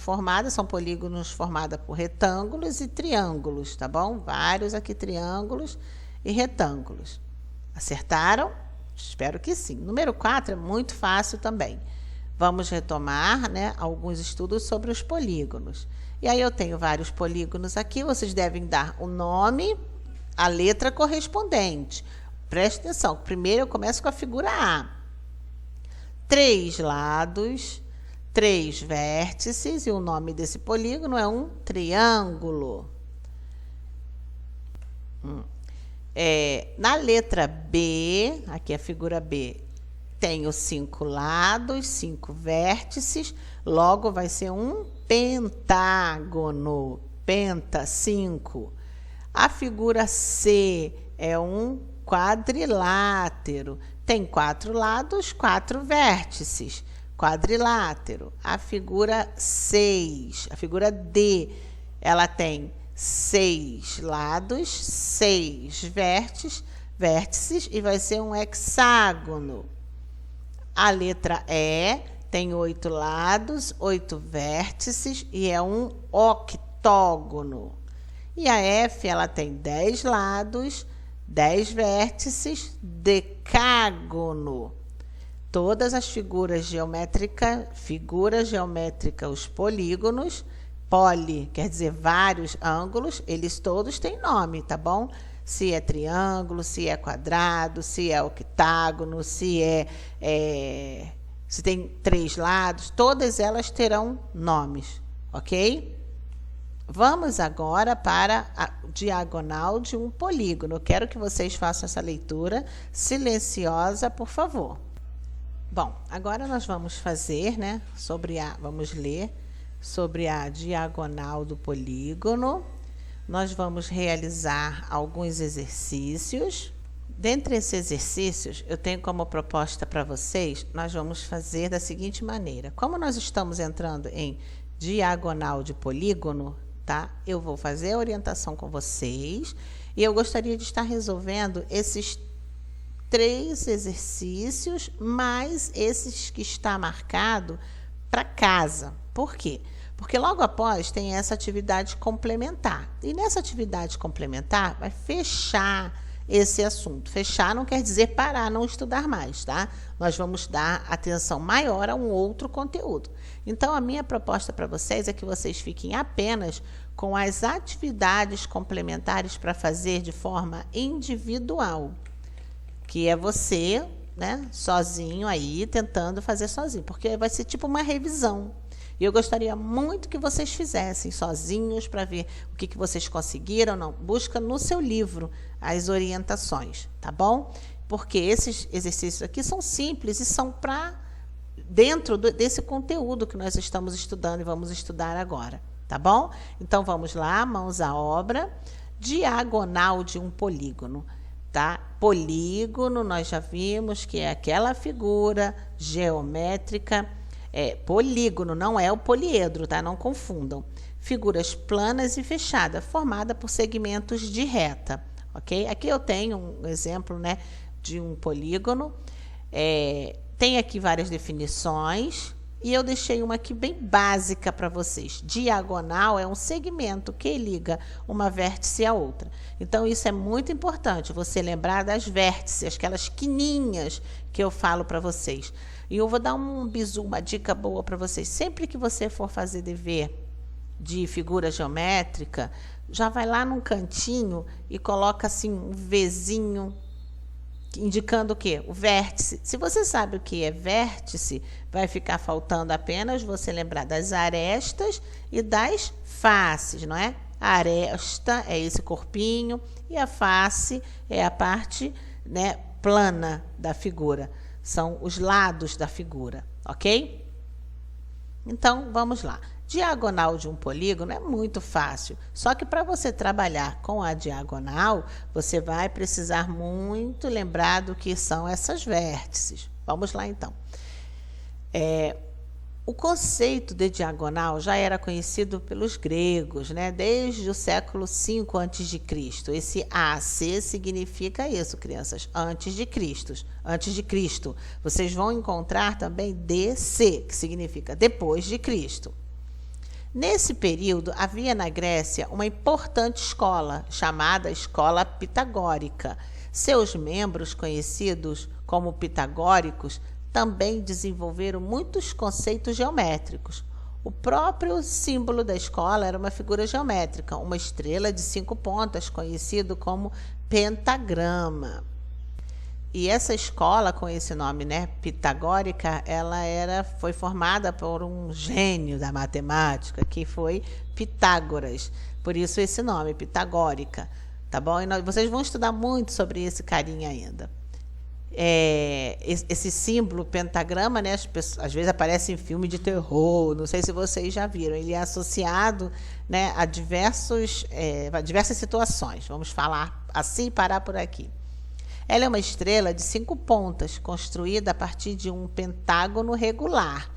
polígonos formados por retângulos e triângulos, tá bom? Vários aqui triângulos e retângulos. Acertaram? Espero que sim. Número 4 é muito fácil também. Vamos retomar, né, alguns estudos sobre os polígonos. E aí eu tenho vários polígonos aqui, vocês devem dar o nome, a letra correspondente. Preste atenção, primeiro eu começo com a figura A. 3 lados, 3 vértices, e o nome desse polígono é um triângulo. Na letra B, aqui a figura B, tenho 5 lados, 5 vértices, logo vai ser um pentágono, penta, 5. A figura C é um quadrilátero, tem 4 lados, 4 vértices, quadrilátero. A figura 6, a figura D, ela tem 6 lados, 6 vértices e vai ser um hexágono. A letra E tem 8 lados, 8 vértices e é um octógono. E a F, ela tem 10 lados, 10 vértices, decágono. Todas as figuras geométricas, os polígonos, poli, quer dizer vários ângulos, eles todos têm nome, tá bom? Se é triângulo, se é quadrado, se é octágono, se tem 3 lados, todas elas terão nomes, ok? Vamos agora para a diagonal de um polígono. Eu quero que vocês façam essa leitura silenciosa, por favor. Bom, agora nós vamos fazer, né, vamos ler sobre a diagonal do polígono. Nós vamos realizar alguns exercícios. Dentre esses exercícios, eu tenho como proposta para vocês, nós vamos fazer da seguinte maneira. Como nós estamos entrando em diagonal de polígono, tá? Eu vou fazer a orientação com vocês e eu gostaria de estar resolvendo esses 3 exercícios, mais esses que está marcado para casa. Por quê? Porque logo após tem essa atividade complementar. E nessa atividade complementar vai fechar esse assunto. Fechar não quer dizer parar, não estudar mais, tá? Nós vamos dar atenção maior a um outro conteúdo. Então, a minha proposta para vocês é que vocês fiquem apenas com as atividades complementares para fazer de forma individual, que é você, né, sozinho aí, tentando fazer sozinho, porque vai ser tipo uma revisão. E eu gostaria muito que vocês fizessem sozinhos para ver o que vocês conseguiram. Não, busca no seu livro as orientações, tá bom? Porque esses exercícios aqui são simples e são para dentro desse conteúdo que nós estamos estudando e vamos estudar agora, tá bom? Então, vamos lá, mãos à obra. Diagonal de um polígono, tá? Polígono, nós já vimos que é aquela figura geométrica. Polígono, não é o poliedro, tá? Não confundam. Figuras planas e fechadas, formada por segmentos de reta, ok? Aqui eu tenho um exemplo, né, de um polígono. Tem aqui várias definições e eu deixei uma aqui bem básica para vocês. Diagonal é um segmento que liga uma vértice à outra. Então, isso é muito importante, você lembrar das vértices, aquelas quininhas que eu falo para vocês. E eu vou dar um bizu, uma dica boa para vocês. Sempre que você for fazer dever de figura geométrica, já vai lá num cantinho e coloca assim um Vzinho, indicando o quê? O vértice. Se você sabe o que é vértice, vai ficar faltando apenas você lembrar das arestas e das faces, não é? A aresta é esse corpinho e a face é a parte, né, plana da figura. São os lados da figura, ok? Então, vamos lá. Diagonal de um polígono é muito fácil, só que para você trabalhar com a diagonal, você vai precisar muito lembrar do que são essas vértices. Vamos lá, então. O conceito de diagonal já era conhecido pelos gregos, né? Desde o século V a.C. Esse AC significa isso, crianças, antes de Cristo. Vocês vão encontrar também DC, que significa depois de Cristo. Nesse período, havia na Grécia uma importante escola, chamada Escola Pitagórica. Seus membros, conhecidos como pitagóricos, também desenvolveram muitos conceitos geométricos. O próprio símbolo da escola era uma figura geométrica, uma estrela de 5 pontas, conhecido como pentagrama. E essa escola, com esse nome, né, pitagórica, foi formada por um gênio da matemática, que foi Pitágoras. Por isso esse nome, pitagórica. Tá bom? E vocês vão estudar muito sobre esse carinha ainda. Esse símbolo pentagrama, né, às vezes aparece em filme de terror, não sei se vocês já viram, ele é associado, né, a diversas situações, vamos falar assim e parar por aqui. Ela é uma estrela de 5 pontas, construída a partir de um pentágono regular,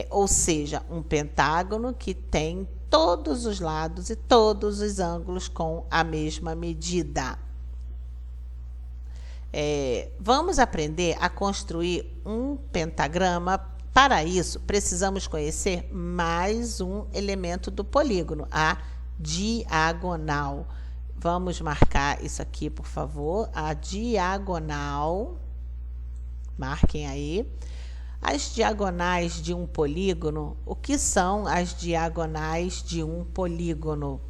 ou seja, um pentágono que tem todos os lados e todos os ângulos com a mesma medida. Vamos aprender a construir um pentagrama. Para isso, precisamos conhecer mais um elemento do polígono, a diagonal. Vamos marcar isso aqui, por favor, a diagonal. Marquem aí. As diagonais de um polígono. O que são as diagonais de um polígono?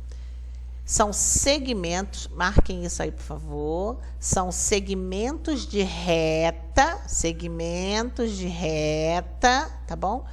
São segmentos, marquem isso aí, por favor. São segmentos de reta, tá bom?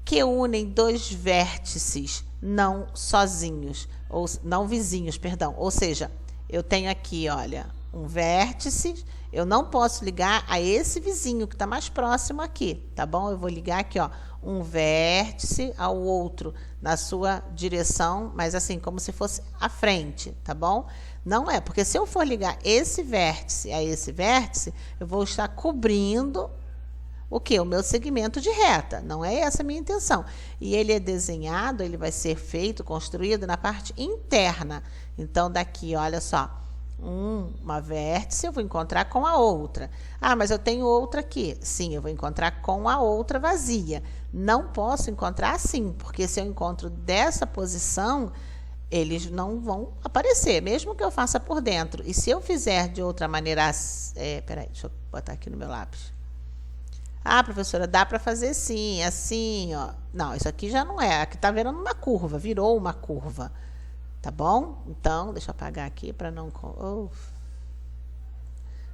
Que unem 2 vértices não sozinhos, ou não vizinhos, perdão. Ou seja, eu tenho aqui, olha, um vértice, eu não posso ligar a esse vizinho que está mais próximo aqui, tá bom? Eu vou ligar aqui, ó, um vértice ao outro na sua direção, mas assim, como se fosse à frente, tá bom? Não é, porque se eu for ligar esse vértice a esse vértice, eu vou estar cobrindo o quê? O meu segmento de reta. Não é essa a minha intenção. E ele é desenhado, ele vai ser feito, construído na parte interna. Então, daqui, olha só, uma vértice eu vou encontrar com a outra. Ah, mas eu tenho outra aqui. Sim, eu vou encontrar com a outra vazia. Não posso encontrar assim, porque se eu encontro dessa posição, eles não vão aparecer, mesmo que eu faça por dentro. E se eu fizer de outra maneira... peraí, deixa eu botar aqui no meu lápis. Ah, professora, dá para fazer sim, assim, ó. Não, isso aqui já não é. Aqui está virando uma curva, virou uma curva. Tá bom? Então, deixa eu apagar aqui para não...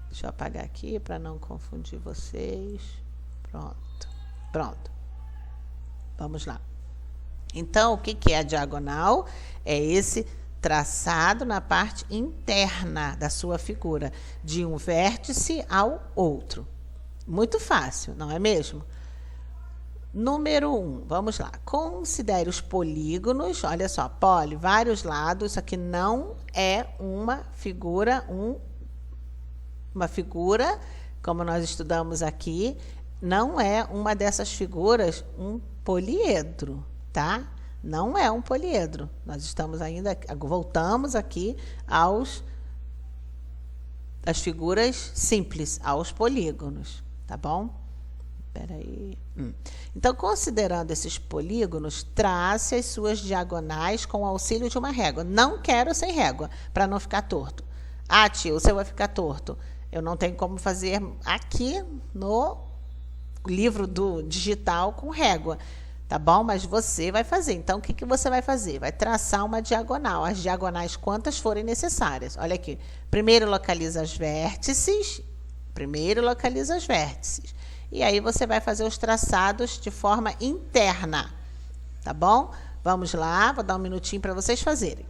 Deixa eu apagar aqui para não confundir vocês. Pronto. Vamos lá. Então, o que é a diagonal? É esse traçado na parte interna da sua figura, de um vértice ao outro. Muito fácil, não é mesmo? Número 1, vamos lá. Considere os polígonos. Olha só, poli, vários lados. Isso aqui não é uma figura, como nós estudamos aqui, não é uma dessas figuras um poliedro, tá? Não é um poliedro. Nós estamos ainda, voltamos aqui às figuras simples, aos polígonos, tá bom? Espera aí. Então, considerando esses polígonos, trace as suas diagonais com o auxílio de uma régua. Não quero sem régua, para não ficar torto. Ah, tio, o seu vai ficar torto. Eu não tenho como fazer aqui no livro do digital com régua, tá bom? Mas você vai fazer. Então, o que você vai fazer? Vai traçar uma diagonal, as diagonais quantas forem necessárias. Olha aqui. Primeiro localiza os vértices. E aí você vai fazer os traçados de forma interna, tá bom? Vamos lá, vou dar um minutinho para vocês fazerem.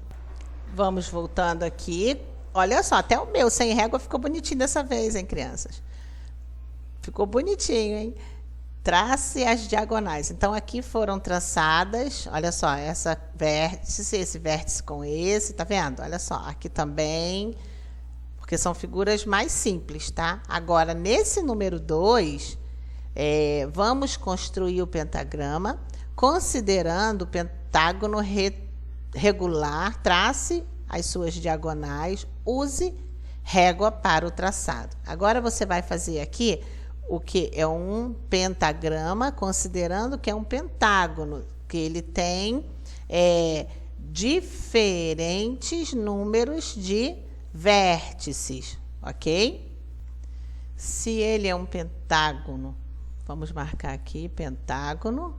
Vamos voltando aqui. Olha só, até o meu sem régua ficou bonitinho dessa vez, hein, crianças? Ficou bonitinho, hein? Trace as diagonais. Então, aqui foram traçadas, olha só, esse vértice com esse, tá vendo? Olha só, aqui também, porque são figuras mais simples, tá? Agora, nesse número 2, Vamos construir o pentagrama considerando o pentágono regular, trace as suas diagonais, use régua para o traçado. Agora você vai fazer aqui o que é um pentagrama, considerando que é um pentágono, que ele tem diferentes números de vértices, ok? Se ele é um pentágono, vamos marcar aqui, pentágono.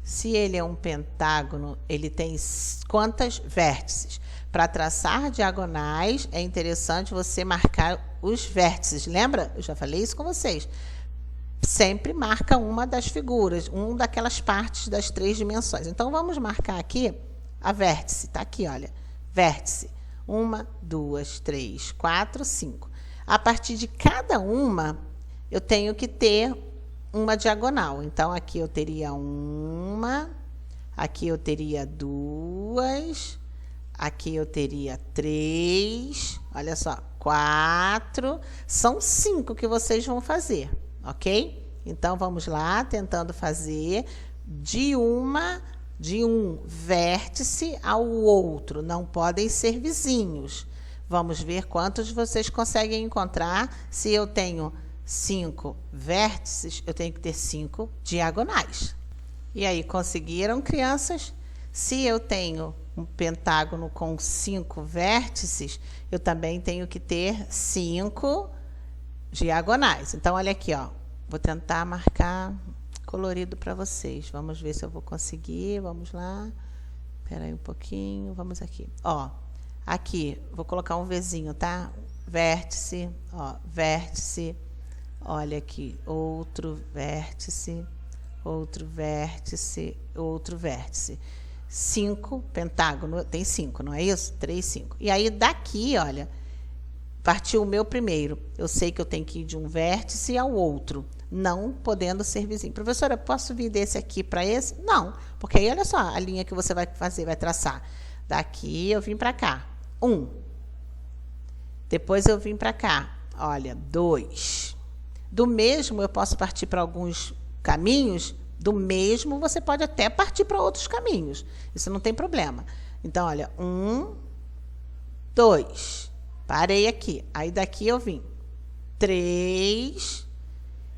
Se ele é um pentágono, ele tem quantos vértices? Para traçar diagonais, é interessante você marcar os vértices. Lembra? Eu já falei isso com vocês. Sempre marca uma das figuras, uma daquelas partes das 3 dimensões. Então, vamos marcar aqui a vértice. Está aqui, olha. Vértice. 1, 2, 3, 4, 5. A partir de cada uma, eu tenho que ter uma diagonal. Então, aqui eu teria uma, aqui eu teria 2, aqui eu teria 3, olha só, 4, são 5 que vocês vão fazer, ok? Então, vamos lá, tentando fazer de um vértice ao outro, não podem ser vizinhos. Vamos ver quantos vocês conseguem encontrar. Se eu tenho 5 vértices, eu tenho que ter 5 diagonais. E aí, conseguiram, crianças? Se eu tenho um pentágono com 5 vértices, eu também tenho que ter 5 diagonais. Então, olha aqui, ó. Vou tentar marcar colorido para vocês. Vamos ver se eu vou conseguir. Vamos lá. Espera aí um pouquinho. Vamos aqui. Ó, aqui, vou colocar um Vzinho, tá? Vértice, ó, vértice. Olha aqui, outro vértice, outro vértice, outro vértice. 5, pentágono, tem 5, não é isso? 3, 5. E aí, daqui, olha, partiu o meu primeiro. Eu sei que eu tenho que ir de um vértice ao outro, não podendo ser vizinho. Professora, posso vir desse aqui para esse? Não, porque aí, olha só, a linha que você vai fazer, vai traçar. Daqui eu vim para cá, 1. Depois eu vim para cá, olha, 2. Do mesmo, eu posso partir para alguns caminhos. Do mesmo, você pode até partir para outros caminhos. Isso não tem problema. Então, olha, 1, 2. Parei aqui. Aí, daqui eu vim. 3.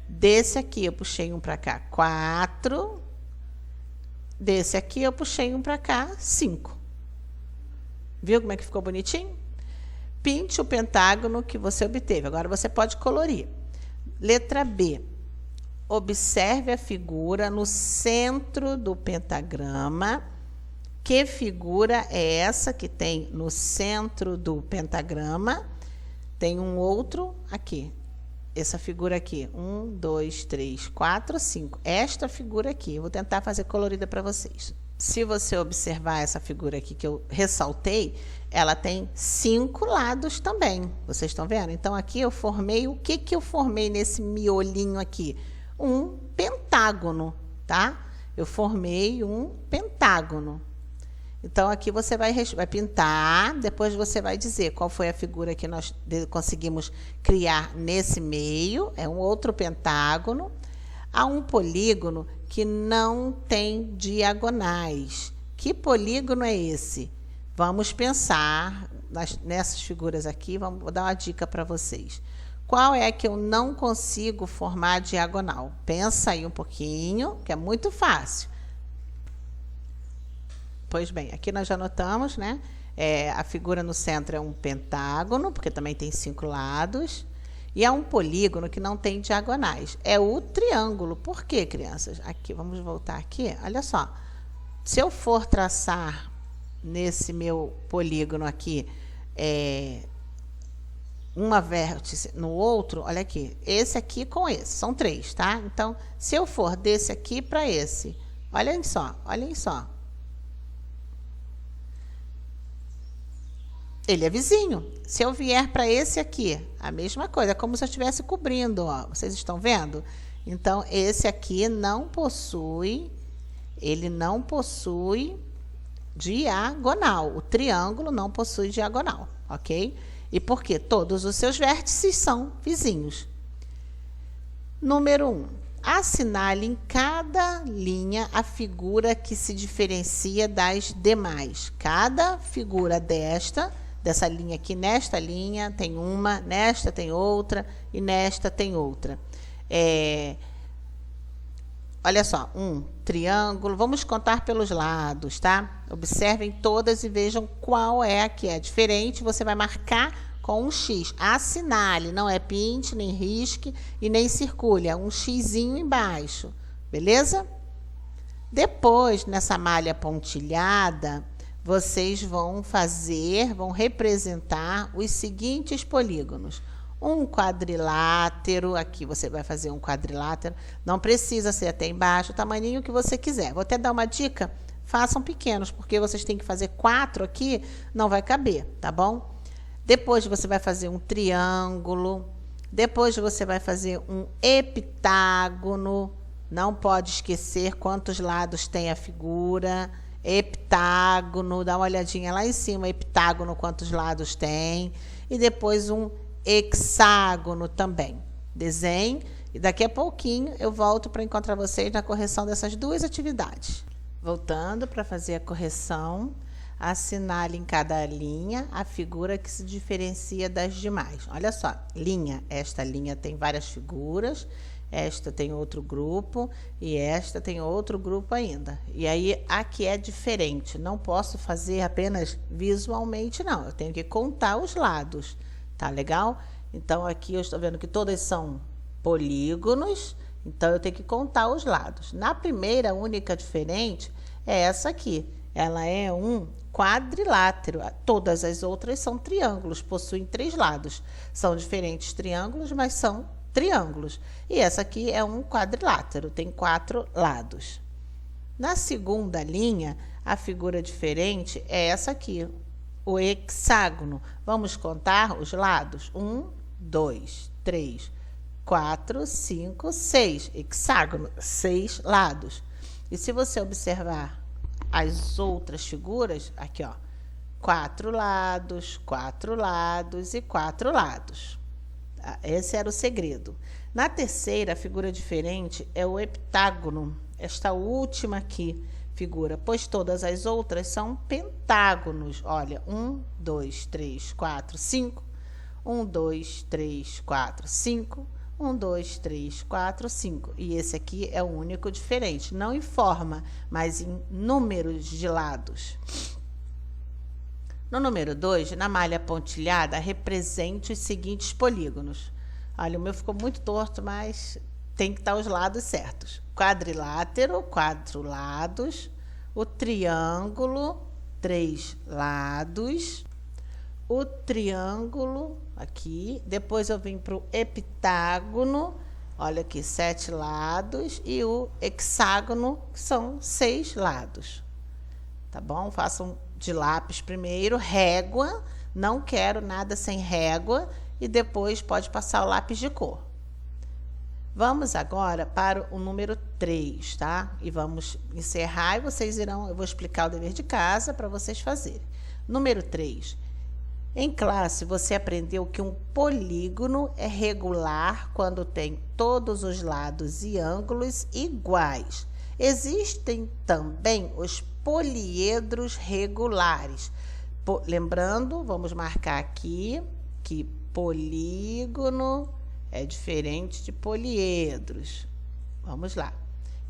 Desse aqui, eu puxei um para cá. 4. Desse aqui, eu puxei um para cá. 5. Viu como é que ficou bonitinho? Pinte o pentágono que você obteve. Agora, você pode colorir. Letra B. Observe a figura no centro do pentagrama. Que figura é essa que tem no centro do pentagrama? Tem um outro aqui. Essa figura aqui. 1, 2, 3, 4, 5. Esta figura aqui. Eu vou tentar fazer colorida para vocês. Se você observar essa figura aqui que eu ressaltei, ela tem 5 lados também. Vocês estão vendo? Então, aqui eu formei, o que eu formei nesse miolinho aqui? Um pentágono, tá? Eu formei um pentágono. Então, aqui você vai pintar, depois você vai dizer qual foi a figura que nós conseguimos criar nesse meio. É um outro pentágono. Há um polígono que não tem diagonais. Que polígono é esse? Vamos pensar nessas figuras aqui, vou dar uma dica para vocês. Qual é que eu não consigo formar diagonal? Pensa aí um pouquinho, que é muito fácil. Pois bem, aqui nós já notamos, né? A figura no centro é um pentágono, porque também tem 5 lados. E é um polígono que não tem diagonais. É o triângulo. Por quê, crianças? Aqui, vamos voltar aqui. Olha só. Se eu for traçar nesse meu polígono aqui, uma vértice no outro, olha aqui. Esse aqui com esse. São 3, tá? Então, se eu for desse aqui para esse, olhem só, olhem só. Ele é vizinho. Se eu vier para esse aqui, a mesma coisa, é como se eu estivesse cobrindo, ó. Vocês estão vendo? Então, esse aqui não possui, ele não possui diagonal. O triângulo não possui diagonal, ok? E por quê? Todos os seus vértices são vizinhos. Número 1. assinale em cada linha a figura que se diferencia das demais. Cada figura dessa linha aqui, nesta linha tem uma, nesta tem outra e nesta tem outra. Olha só, um triângulo, vamos contar pelos lados, tá? Observem todas e vejam qual é a que é diferente. Você vai marcar com um X. Assinale, não é pinte, nem risque e nem circule. É um xizinho embaixo, beleza? Depois, nessa malha pontilhada, vocês vão representar os seguintes polígonos. Um quadrilátero, aqui você vai fazer um quadrilátero, não precisa ser até embaixo, o tamanho que você quiser. Vou até dar uma dica, façam pequenos, porque vocês têm que fazer 4 aqui, não vai caber, tá bom? Depois você vai fazer um triângulo, depois você vai fazer um heptágono, não pode esquecer quantos lados tem a figura, heptágono, dá uma olhadinha lá em cima, heptágono, quantos lados tem, e depois um hexágono também. Desenhe e daqui a pouquinho eu volto para encontrar vocês na correção dessas duas atividades. Voltando para fazer a correção, assinale em cada linha a figura que se diferencia das demais. Olha só, linha, esta linha tem várias figuras, esta tem outro grupo e esta tem outro grupo ainda. E aí a que é diferente, não posso fazer apenas visualmente não, eu tenho que contar os lados. Tá legal? Então, aqui eu estou vendo que todas são polígonos, então eu tenho que contar os lados. Na primeira, a única diferente é essa aqui. Ela é um quadrilátero. Todas as outras são triângulos, possuem 3 lados. São diferentes triângulos, mas são triângulos. E essa aqui é um quadrilátero, tem 4 lados. Na segunda linha, a figura diferente é essa aqui, o hexágono. Vamos contar os lados? 1, 2, 3, 4, 5, 6. Hexágono, 6 lados. E se você observar as outras figuras, aqui, ó, 4 lados, 4 lados e 4 lados. Esse era o segredo. Na terceira, a figura diferente é o heptágono. Esta última aqui, figura, pois todas as outras são pentágonos. Olha, 1, 2, 3, 4, 5. 1, 2, 3, 4, 5. 1, 2, 3, 4, 5. E esse aqui é o único diferente. Não em forma, mas em números de lados. No número 2, na malha pontilhada, represente os seguintes polígonos. Olha, o meu ficou muito torto, mas tem que estar os lados certos. Quadrilátero, 4 lados. O triângulo, 3 lados. O triângulo, aqui. Depois eu vim para o heptágono. Olha aqui, 7 lados. E o hexágono, que são 6 lados. Tá bom? Façam de lápis primeiro. Régua. Não quero nada sem régua. E depois pode passar o lápis de cor. Vamos agora para o número 3, tá? E vamos encerrar e vocês irão, eu vou explicar o dever de casa para vocês fazerem. Número 3. Em classe, você aprendeu que um polígono é regular quando tem todos os lados e ângulos iguais. Existem também os poliedros regulares. Lembrando, vamos marcar aqui que polígono é diferente de poliedros. Vamos lá.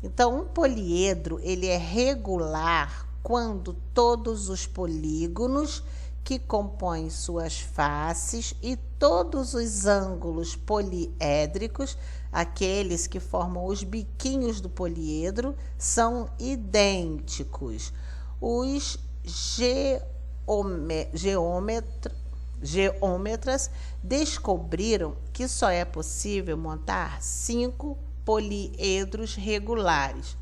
Então, um poliedro, ele é regular quando todos os polígonos que compõem suas faces e todos os ângulos poliédricos, aqueles que formam os biquinhos do poliedro, são idênticos. Os geômetras descobriram que só é possível montar 5 poliedros regulares.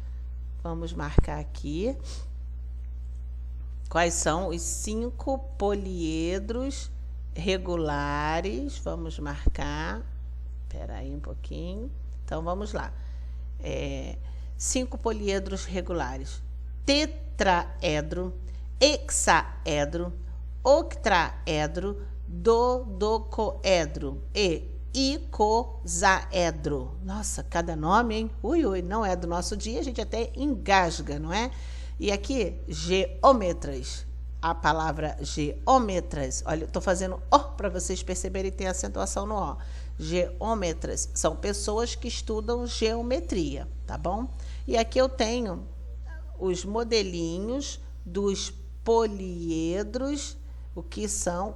Vamos marcar aqui quais são os 5 poliedros regulares. Vamos marcar. Espera aí um pouquinho. Então, vamos lá. 5 poliedros regulares. Tetraedro, hexaedro, octaedro, dodecaedro e icosaedro. Nossa, cada nome, hein? Ui, ui, não é do nosso dia, a gente até engasga, não é? E aqui, geômetras. A palavra geômetras, olha, eu estou fazendo O para vocês perceberem, tem acentuação no O. Geômetras são pessoas que estudam geometria, tá bom? E aqui eu tenho os modelinhos dos poliedros,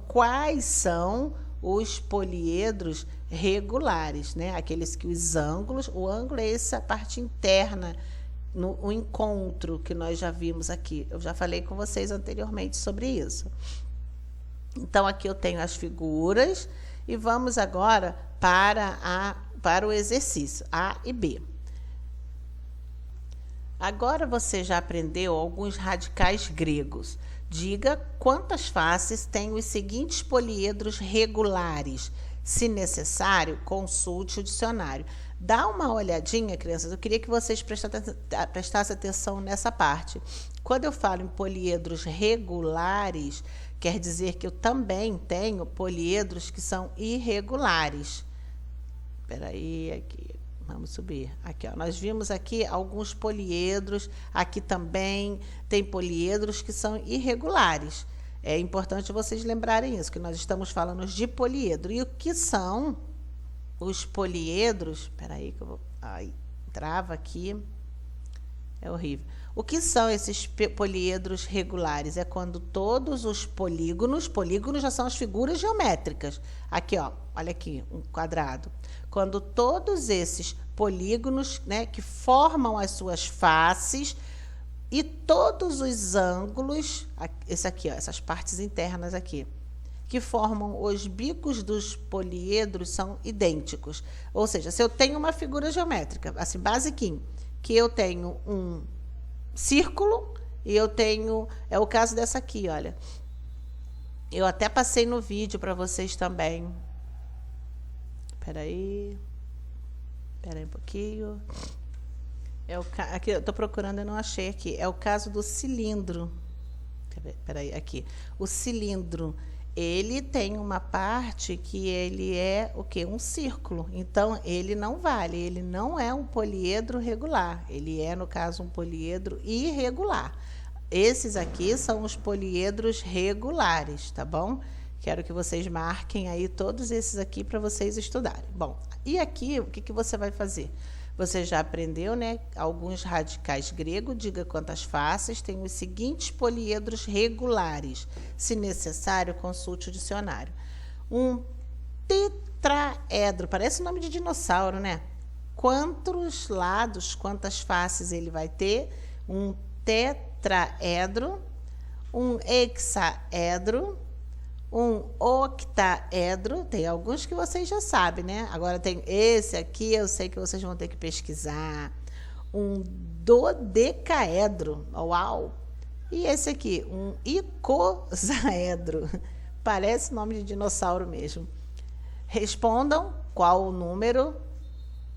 quais são os poliedros regulares, né? Aqueles que os ângulos, o ângulo é essa parte interna, o encontro que nós já vimos aqui. Eu já falei com vocês anteriormente sobre isso. Então, aqui eu tenho as figuras e vamos agora para o exercício A e B. Agora você já aprendeu alguns radicais gregos. Diga quantas faces têm os seguintes poliedros regulares. Se necessário, consulte o dicionário. Dá uma olhadinha, crianças, eu queria que vocês prestassem atenção nessa parte. Quando eu falo em poliedros regulares, quer dizer que eu também tenho poliedros que são irregulares. Espera aí, aqui, vamos subir. Aqui, ó, nós vimos aqui alguns poliedros, aqui também tem poliedros que são irregulares. É importante vocês lembrarem isso, que nós estamos falando de poliedro. E o que são os poliedros? Espera aí que eu vou... Ai, trava aqui. É horrível. O que são esses poliedros regulares? É quando todos os polígonos já são as figuras geométricas. Aqui, ó, olha aqui, um quadrado. Quando todos esses polígonos, né, que formam as suas faces e todos os ângulos, esse aqui, ó, essas partes internas aqui, que formam os bicos dos poliedros são idênticos. Ou seja, se eu tenho uma figura geométrica, assim, basiquinho, que eu tenho um círculo e eu tenho... É o caso dessa aqui, olha. Eu até passei no vídeo para vocês também. Espera aí um pouquinho. Aqui, eu estou procurando e não achei aqui. É o caso do cilindro. Espera aí, aqui. O cilindro, ele tem uma parte que ele é o quê? Um círculo. Então, ele não vale, ele não é um poliedro regular. Ele é, no caso, um poliedro irregular. Esses aqui são os poliedros regulares, tá bom? Quero que vocês marquem aí todos esses aqui para vocês estudarem. Bom, e aqui, o que você vai fazer? Você já aprendeu, né? Alguns radicais gregos, diga quantas faces tem os seguintes poliedros regulares. Se necessário, consulte o dicionário. Um tetraedro, parece nome de dinossauro, né? Quantos lados, quantas faces ele vai ter? Um tetraedro, um hexaedro, um octaedro, tem alguns que vocês já sabem, né? Agora tem esse aqui, eu sei que vocês vão ter que pesquisar. Um dodecaedro, uau! E esse aqui, um icosaedro, parece nome de dinossauro mesmo. Respondam qual o número,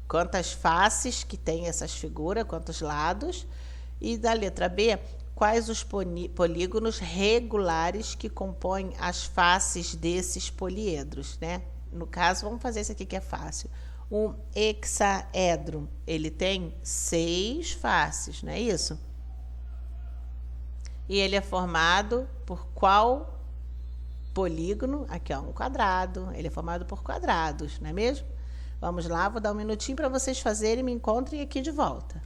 quantas faces que tem essas figuras, quantos lados. E da letra B, quais os polígonos regulares que compõem as faces desses poliedros, né? No caso, vamos fazer esse aqui que é fácil. Um hexaedro, ele tem 6 faces, não é isso? E ele é formado por qual polígono? Aqui, ó, um quadrado. Ele é formado por quadrados, não é mesmo? Vamos lá, vou dar um minutinho para vocês fazerem e me encontrem aqui de volta.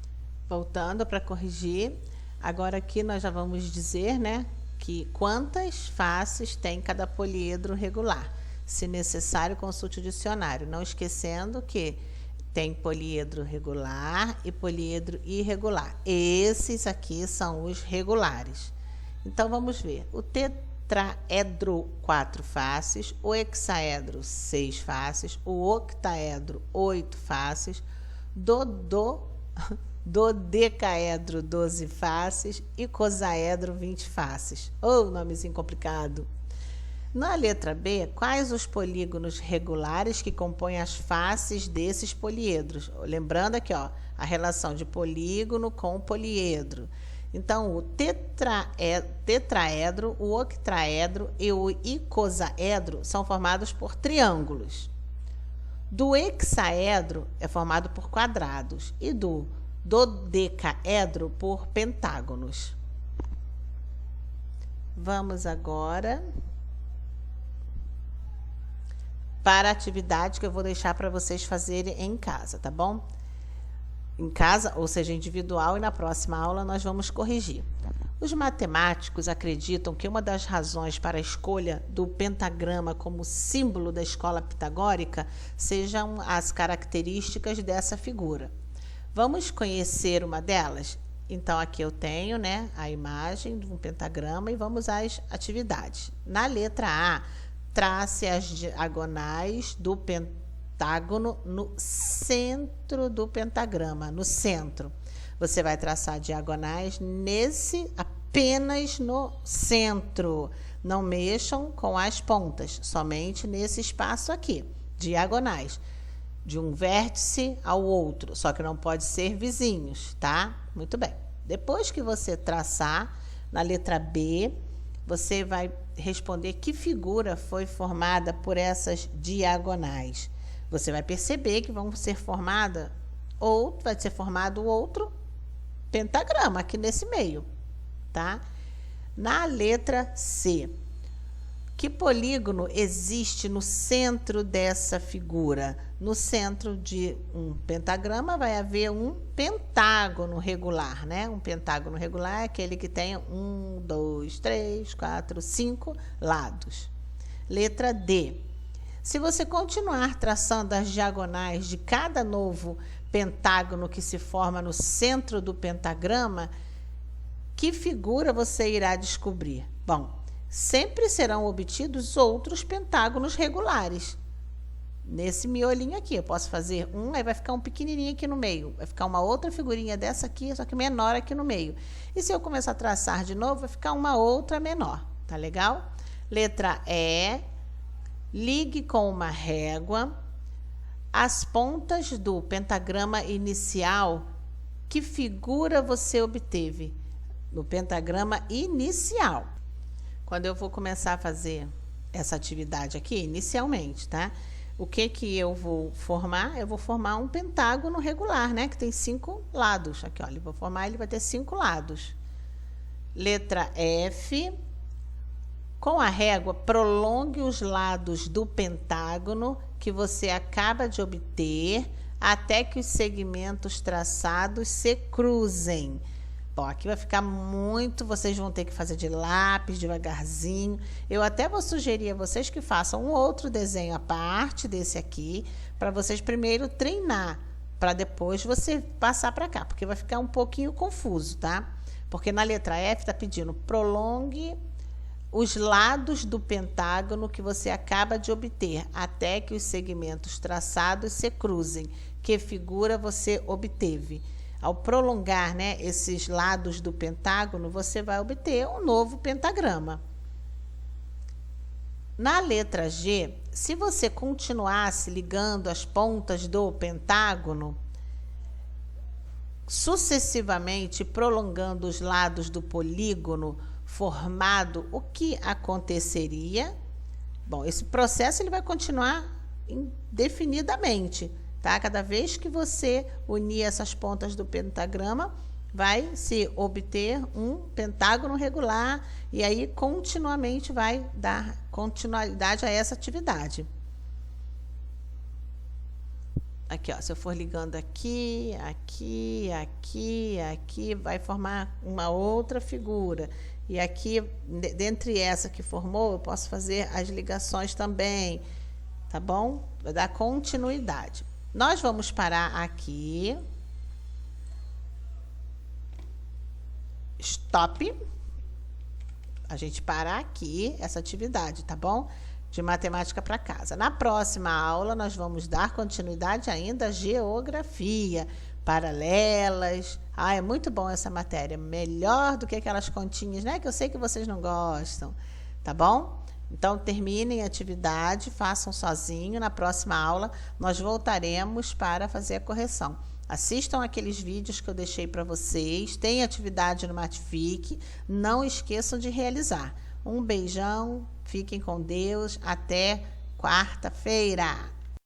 Voltando para corrigir. Agora aqui nós já vamos dizer, né, que quantas faces tem cada poliedro regular. Se necessário, consulte o dicionário. Não esquecendo que tem poliedro regular e poliedro irregular. Esses aqui são os regulares. Então, vamos ver. O tetraedro, 4 faces. O hexaedro, 6 faces. O octaedro, 8 faces. Dodecaedro, 12 faces, e icosaedro, 20 faces. Nomezinho complicado. Na letra B, quais os polígonos regulares que compõem as faces desses poliedros? Lembrando aqui, ó, a relação de polígono com poliedro. Então, o tetraedro, o octaedro e o icosaedro são formados por triângulos. Do hexaedro é formado por quadrados e do dodecaedro por pentágonos. Vamos agora para a atividade que eu vou deixar para vocês fazerem em casa, tá bom? Em casa, ou seja, individual, e na próxima aula nós vamos corrigir. Os matemáticos acreditam que uma das razões para a escolha do pentagrama como símbolo da escola pitagórica sejam as características dessa figura. Vamos conhecer uma delas? Então, aqui eu tenho, né, a imagem de um pentagrama e vamos às atividades. Na letra A, trace as diagonais do pentágono no centro do pentagrama, no centro. Você vai traçar diagonais apenas no centro. Não mexam com as pontas, somente nesse espaço aqui, diagonais, de um vértice ao outro, só que não pode ser vizinhos, tá? Muito bem. Depois que você traçar, na letra B, você vai responder que figura foi formada por essas diagonais. Você vai perceber que vai ser formado outro pentagrama aqui nesse meio, tá? Na letra C, que polígono existe no centro dessa figura? No centro de um pentagrama vai haver um pentágono regular, né? Um pentágono regular é aquele que tem 1, 2, 3, 4, 5 lados. Letra D. Se você continuar traçando as diagonais de cada novo pentágono que se forma no centro do pentagrama, que figura você irá descobrir? Bom, sempre serão obtidos outros pentágonos regulares. Nesse miolinho aqui, eu posso fazer um, aí vai ficar um pequenininho aqui no meio. Vai ficar uma outra figurinha dessa aqui, só que menor aqui no meio. E se eu começar a traçar de novo, vai ficar uma outra menor. Tá legal? Letra E. Ligue com uma régua as pontas do pentagrama inicial. Que figura você obteve no pentagrama inicial? Quando eu vou começar a fazer essa atividade aqui, inicialmente, tá? O que eu vou formar? Eu vou formar um pentágono regular, né? Que tem 5 lados. Aqui, olha, eu vou formar, ele vai ter 5 lados. Letra F. Com a régua, prolongue os lados do pentágono que você acaba de obter até que os segmentos traçados se cruzem. Bom, aqui vai ficar muito, vocês vão ter que fazer de lápis, devagarzinho. Eu até vou sugerir a vocês que façam um outro desenho à parte desse aqui, para vocês primeiro treinar, para depois você passar para cá, porque vai ficar um pouquinho confuso, tá? Porque na letra F está pedindo prolongue os lados do pentágono que você acaba de obter, até que os segmentos traçados se cruzem. Que figura você obteve? Ao prolongar, né, esses lados do pentágono, você vai obter um novo pentagrama. Na letra G, se você continuasse ligando as pontas do pentágono, sucessivamente prolongando os lados do polígono formado, o que aconteceria? Bom, esse processo ele vai continuar indefinidamente, tá? Cada vez que você unir essas pontas do pentagrama, vai se obter um pentágono regular e aí continuamente vai dar continuidade a essa atividade. Aqui, ó, se eu for ligando aqui, aqui, aqui, aqui, vai formar uma outra figura. E aqui, dentre essa que formou, eu posso fazer as ligações também, tá bom? Vai dar continuidade. Nós vamos parar aqui. Stop. A gente para aqui essa atividade, tá bom? De matemática para casa. Na próxima aula, nós vamos dar continuidade ainda à geografia, paralelas. É muito bom essa matéria, melhor do que aquelas continhas, né? Que eu sei que vocês não gostam, tá bom? Então, terminem a atividade, façam sozinho. Na próxima aula, nós voltaremos para fazer a correção. Assistam aqueles vídeos que eu deixei para vocês. Tem atividade no Matifique. Não esqueçam de realizar. Um beijão, fiquem com Deus. Até quarta-feira.